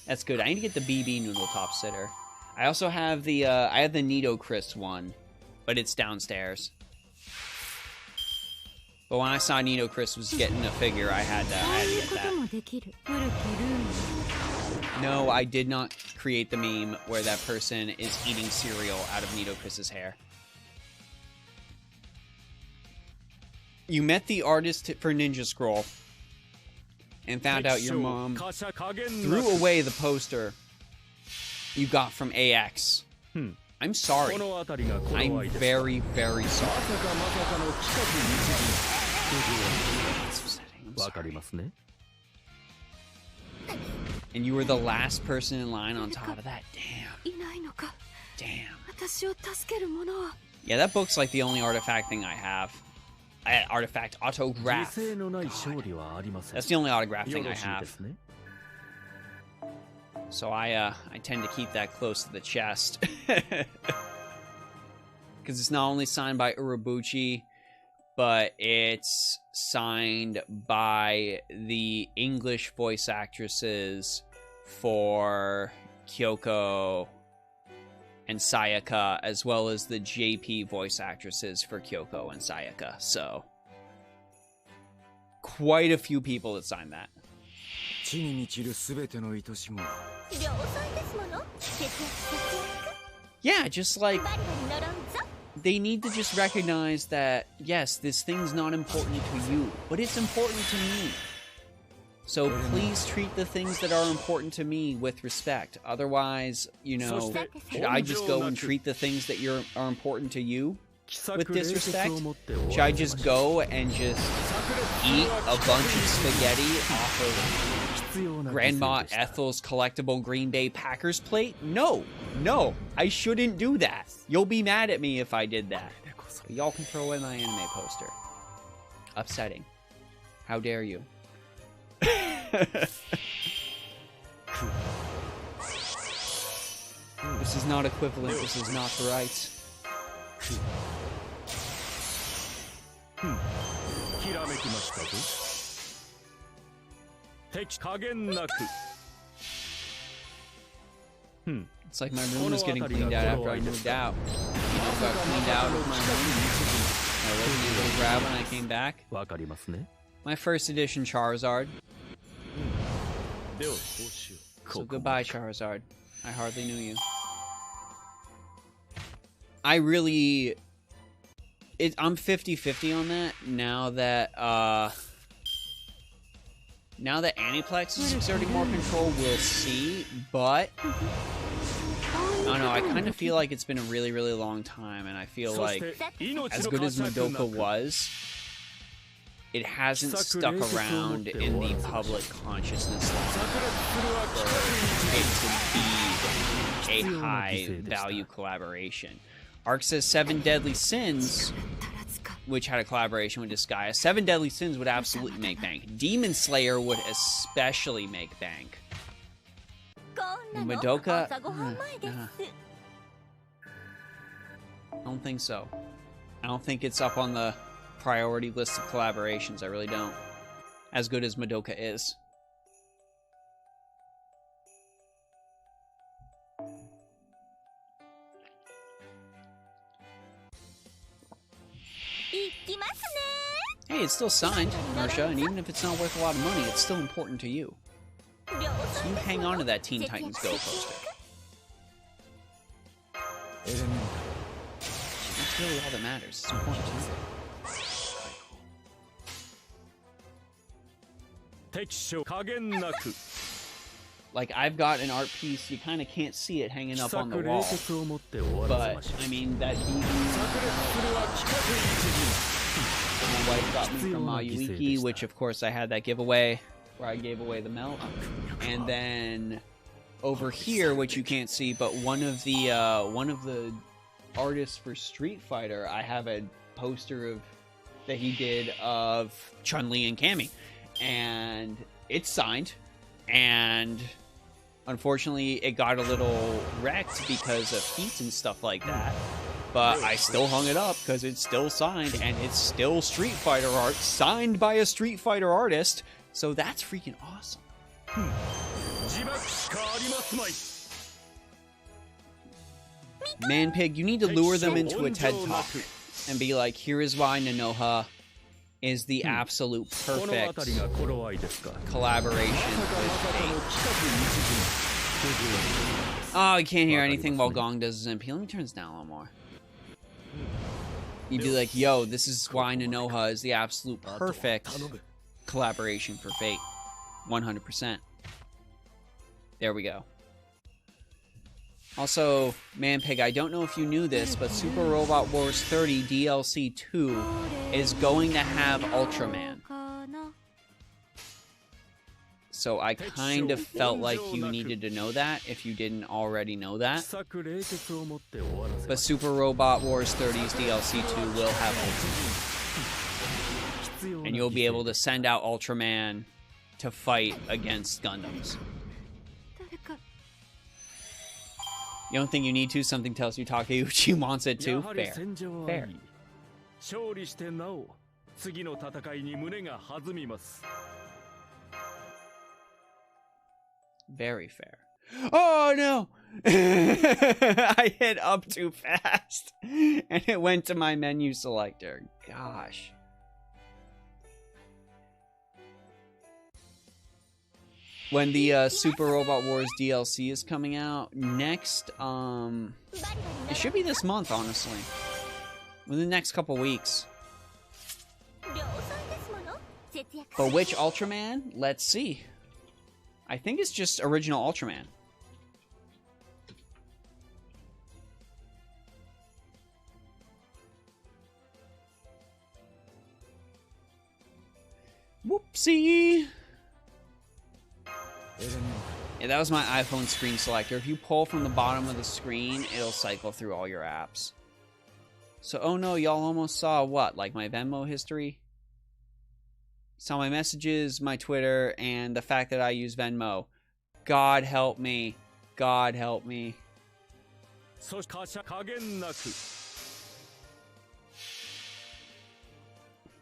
that's good. I need to get the BB Noodle Top Sitter. I also have the I have the Nido Chris one, but it's downstairs. But when I saw Nito Chris was getting a figure, I had to get that. No, I did not create the meme where that person is eating cereal out of Nito Chris's hair. You met the artist for Ninja Scroll and found out your mom threw away the poster you got from AX. I'm sorry. I'm very, very sorry. I'm sorry. And you were the last person in line on top of that? Damn. Damn. Yeah, that book's like the only artifact thing I have. Artifact autograph. God. That's the only autograph thing I have. So I tend to keep that close to the chest. Because it's not only signed by Urobuchi, but it's signed by the English voice actresses for Kyoko and Sayaka, as well as the JP voice actresses for Kyoko and Sayaka. So, quite a few people that signed that. Yeah, just like, they need to just recognize that, yes, this thing's not important to you, but it's important to me. So please treat the things that are important to me with respect. Otherwise, you know, should I just go and treat the things that are important to you with disrespect? Should I just go and just eat a bunch of spaghetti off of Grandma Ethel's collectible Green Bay Packers plate? No, no, I shouldn't do that. You'll be mad at me if I did that. Y'all can throw away my anime poster. Upsetting. How dare you? This is not equivalent. This is not the right. It's like my room was getting cleaned out after I moved out. You know, got cleaned out of my room. I wasn't able to grab when I came back. My first edition Charizard. So goodbye, Charizard. I hardly knew you. I really... I'm 50-50 on that now that Aniplex is exerting more control, we'll see, but I don't know, I kind of feel like it's been a really, really long time, and I feel like as good as Madoka was, it hasn't stuck around in the public consciousness long for it to be a high-value collaboration. Arc says 7 Deadly Sins, which had a collaboration with Disgaea. 7 Deadly Sins would absolutely make bank. Demon Slayer would especially make bank. Madoka? I don't think so. I don't think it's up on the priority list of collaborations. I really don't. As good as Madoka is. Hey, it's still signed, Marsha, and even if it's not worth a lot of money, it's still important to you. So you hang on to that Teen Titans Go poster. That's really all that matters. It's important to you. Like, I've got an art piece, you kind of can't see it hanging up on the wall. But, I mean, that my wife got me from Mayuiki, which of course I had that giveaway where I gave away the melt. And then over here, which you can't see, but one of the artists for Street Fighter, I have a poster that he did of Chun-Li and Cammy. And it's signed, and unfortunately it got a little wrecked because of heat and stuff like that. But I still hung it up because it's still signed, and it's still Street Fighter art, signed by a Street Fighter artist, so that's freaking awesome. Man Pig, you need to lure them into a TED Talk and be like, here is why Nanoha is the absolute perfect collaboration with Fate. Oh, you can't hear anything while Gong does his MP. Let me turn this down a little more. You'd be like, yo, this is why Nanoha is the absolute perfect collaboration for Fate. 100%. There we go. Also, Manpig, I don't know if you knew this, but Super Robot Wars 30 DLC 2 is going to have Ultraman. So I kind of felt like you needed to know that if you didn't already know that. But Super Robot Wars 30's DLC 2 will have Ultraman. And you'll be able to send out Ultraman to fight against Gundams. You don't think you need to? Something tells you Takeuchi wants it too? Fair. Fair. Very fair. Oh no! I hit up too fast and it went to my menu selector. Gosh. When the Super Robot Wars DLC is coming out next, it should be this month, honestly. Within the next couple weeks. But which Ultraman? Let's see. I think it's just original Ultraman. Whoopsie! Yeah, that was my iPhone screen selector. If you pull from the bottom of the screen, it'll cycle through all your apps. So, oh no, y'all almost saw what? Like my Venmo history? Saw my messages, my Twitter, and the fact that I use Venmo. God help me. God help me.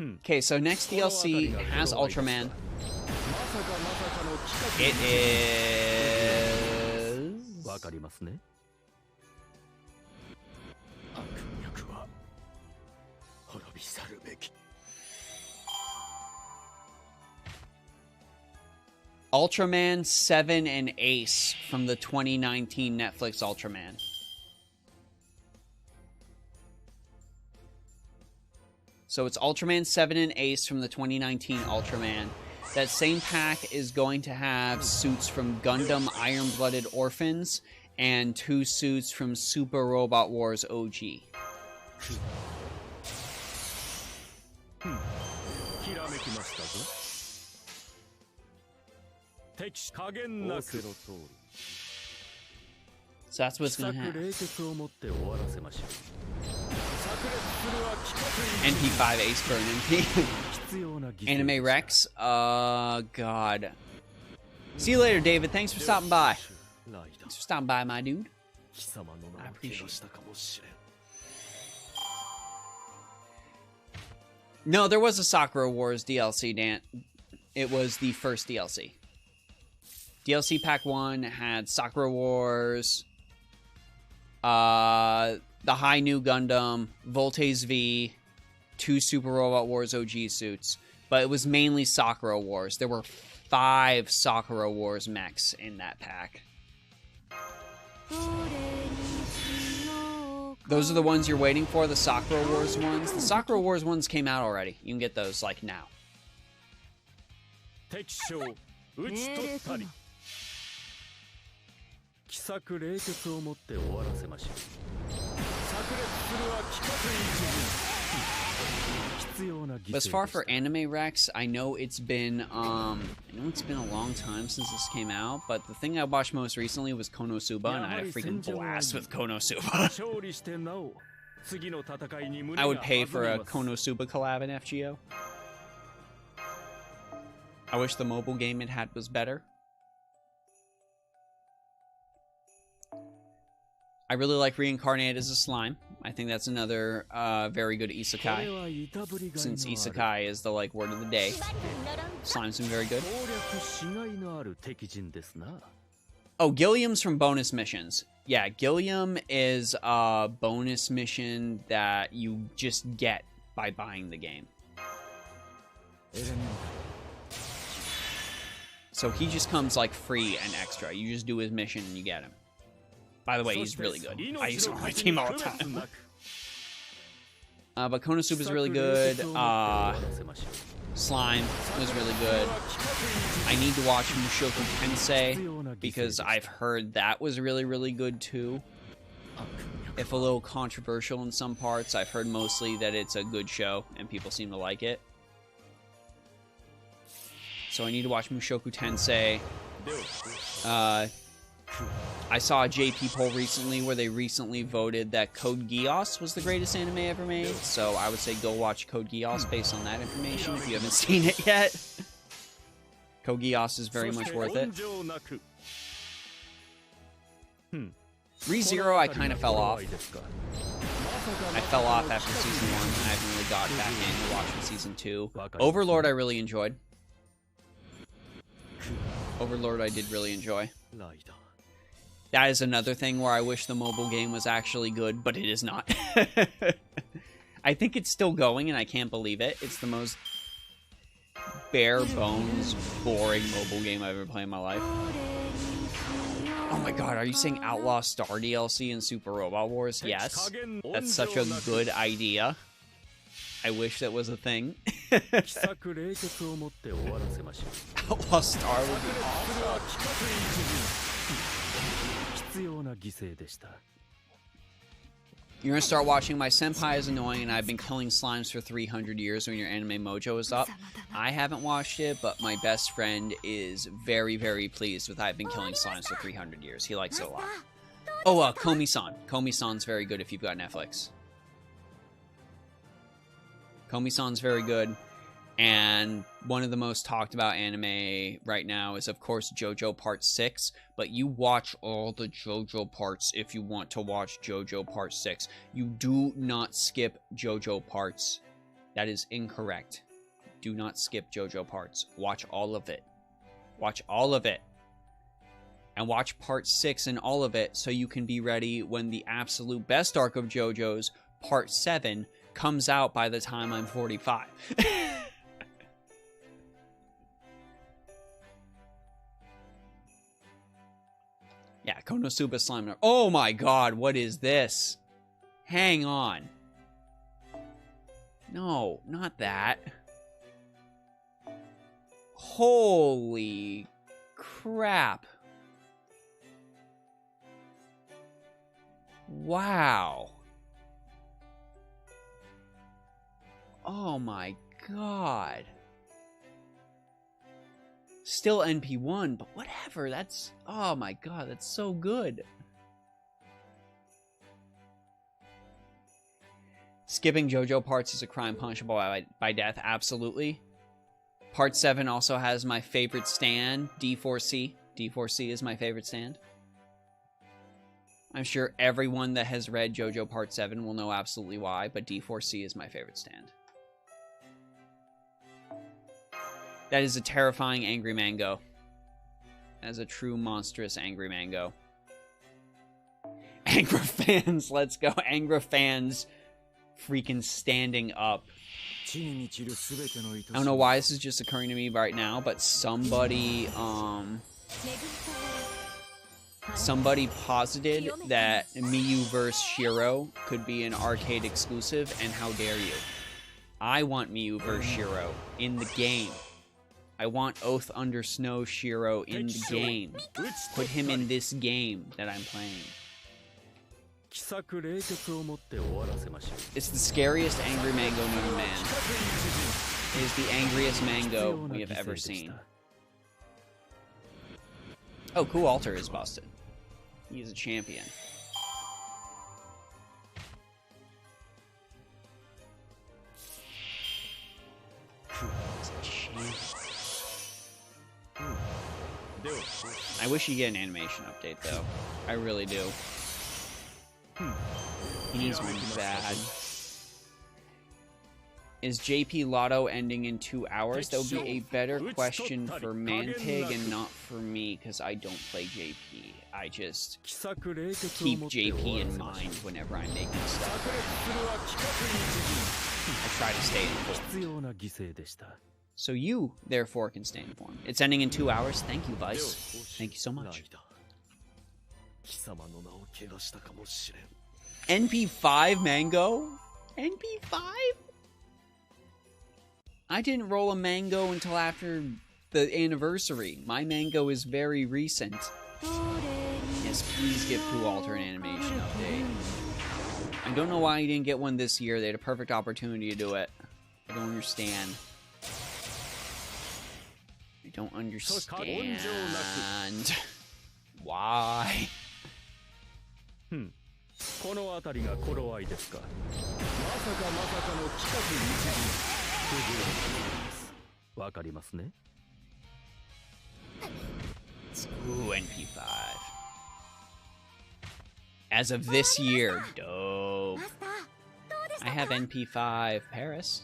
Okay, so next DLC has Ultraman. It is... Ultraman 7 and Ace from the 2019 Netflix Ultraman. So it's Ultraman 7 and Ace from the 2019 Ultraman. That same pack is going to have suits from Gundam Iron-Blooded Orphans and 2 suits from Super Robot Wars OG. So that's what's going to happen. NP5 Ace Burn NP. Anime Rex. God. See you later, David. Thanks for stopping by. Thanks for stopping by, my dude. I appreciate it. No, there was a Sakura Wars DLC, Dan. It was the first DLC. DLC Pack 1 had Sakura Wars, the High New Gundam, Voltes V, 2 Super Robot Wars OG suits. But it was mainly Sakura Wars. There were 5 Sakura Wars mechs in that pack. Those are the ones you're waiting for, the Sakura Wars ones. The Sakura Wars ones came out already. You can get those, like, now. But as far for Anime Rex, I know it's been a long time since this came out, but the thing I watched most recently was Konosuba, and I had a freaking blast with Konosuba. I would pay for a Konosuba collab in FGO. I wish the mobile game it had was better. I really like Reincarnated as a Slime. I think that's another very good isekai. Since isekai is the word of the day. Slime's been very good. Oh, Gilliam's from bonus missions. Yeah, Gilliam is a bonus mission that you just get by buying the game. So he just comes like free and extra. You just do his mission and you get him. By the way, he's really good. I use him on my team all the time. But Konosuba is really good. Slime was really good. I need to watch Mushoku Tensei because I've heard that was really, really good too. If a little controversial in some parts, I've heard mostly that it's a good show and people seem to like it. So I need to watch Mushoku Tensei. I saw a JP poll recently where they recently voted that Code Geass was the greatest anime ever made. So I would say go watch Code Geass based on that information if you haven't seen it yet. Code Geass is very much worth it. ReZero, I kind of fell off. I fell off after Season 1, and I haven't really got back in to watching Season 2. Overlord I really enjoyed. Overlord I did really enjoy. That is another thing where I wish the mobile game was actually good, but it is not. I think it's still going, and I can't believe it. It's the most bare bones, boring mobile game I've ever played in my life. Oh my god, are you saying Outlaw Star DLC in Super Robot Wars? Yes. That's such a good idea. I wish that was a thing. Outlaw Star would be awesome. You're gonna start watching My Senpai is Annoying and I've been killing slimes for 300 years when your anime mojo is up. I haven't watched it, but my best friend is very, very pleased with I've been killing slimes for 300 years. He likes it a lot. Oh, Komi-san. Komi-san's very good if you've got Netflix. Komi-san's very good. And one of the most talked about anime right now is, of course, JoJo Part 6. But you watch all the JoJo parts if you want to watch JoJo Part 6. You do not skip JoJo parts. That is incorrect. Do not skip JoJo parts. Watch all of it. Watch all of it. And watch Part 6 and all of it so you can be ready when the absolute best arc of JoJo's, Part 7, comes out by the time I'm 45. Yeah, Konosuba Slime. Oh my god, what is this? Hang on. No, not that. Holy crap. Wow. Oh my god. Still NP1, but whatever, that's... Oh my god, that's so good. Skipping JoJo parts is a crime punishable by death, absolutely. Part 7 also has my favorite stand, D4C. D4C is my favorite stand. I'm sure everyone that has read JoJo Part 7 will know absolutely why, but D4C is my favorite stand. That is a terrifying angry mango. That is a true monstrous angry mango. Angra fans, let's go. Angra fans freaking standing up. I don't know why this is just occurring to me right now, but somebody posited that Miyu vs. Shiro could be an arcade exclusive, and how dare you. I want Miyu vs. Shiro in the game. I want Oath Under Snow Shiro in the game. Put him in this game that I'm playing. It's the scariest angry mango known to man. It is the angriest mango we have ever seen. Oh, Cool Alter is busted. He's a champion. He's a champion. I wish you get an animation update, though. I really do. He needs one bad. Is JP Lotto ending in 2 hours? That would be a better question for Mantig and not for me, because I don't play JP. I just keep JP in mind whenever I'm making stuff. I try to stay in full. So you, therefore, can stay informed. It's ending in 2 hours. Thank you, Vice. Thank you so much. NP5 Mango? NP5? I didn't roll a mango until after the anniversary. My mango is very recent. Yes, please give Pooh Alter an animation update. I don't know why he didn't get one this year. They had a perfect opportunity to do it. I don't understand. I don't understand. Why? この辺りが頃合いですか。まさかまさかの企画日時。わかりますね。Ooh, NP5. As of this year, dope. I have NP5 Paris.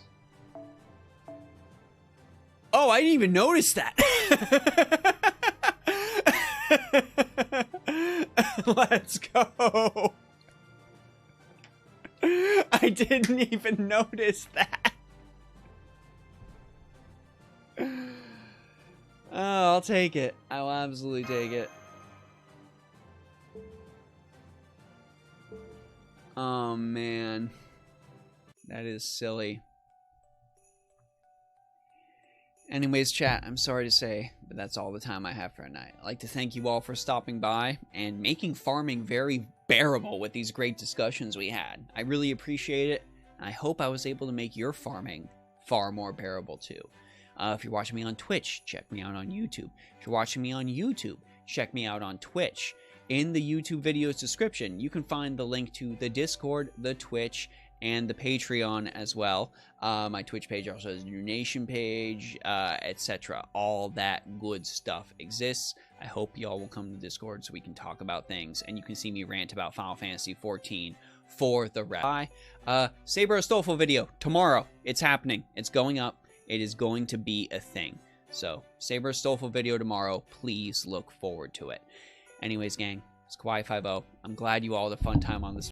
Oh, I didn't even notice that. Let's go. I didn't even notice that. Oh, I'll take it. I'll absolutely take it. Oh, man. That is silly. Anyways, chat, I'm sorry to say, but that's all the time I have for tonight. I'd like to thank you all for stopping by and making farming very bearable with these great discussions we had. I really appreciate it, and I hope I was able to make your farming far more bearable too. If you're watching me on Twitch, check me out on YouTube. If you're watching me on YouTube, check me out on Twitch. In the YouTube video's description, you can find the link to the Discord, the Twitch, and the Patreon as well. My Twitch page also has a donation page, etc. All that good stuff exists. I hope y'all will come to Discord so we can talk about things, and you can see me rant about Final Fantasy XIV for the rest. Saber Astolfo video tomorrow. It's happening. It's going up. It is going to be a thing. So, Saber Astolfo video tomorrow. Please look forward to it. Anyways, gang, it's Kawaii 50. I'm glad you all had a fun time on this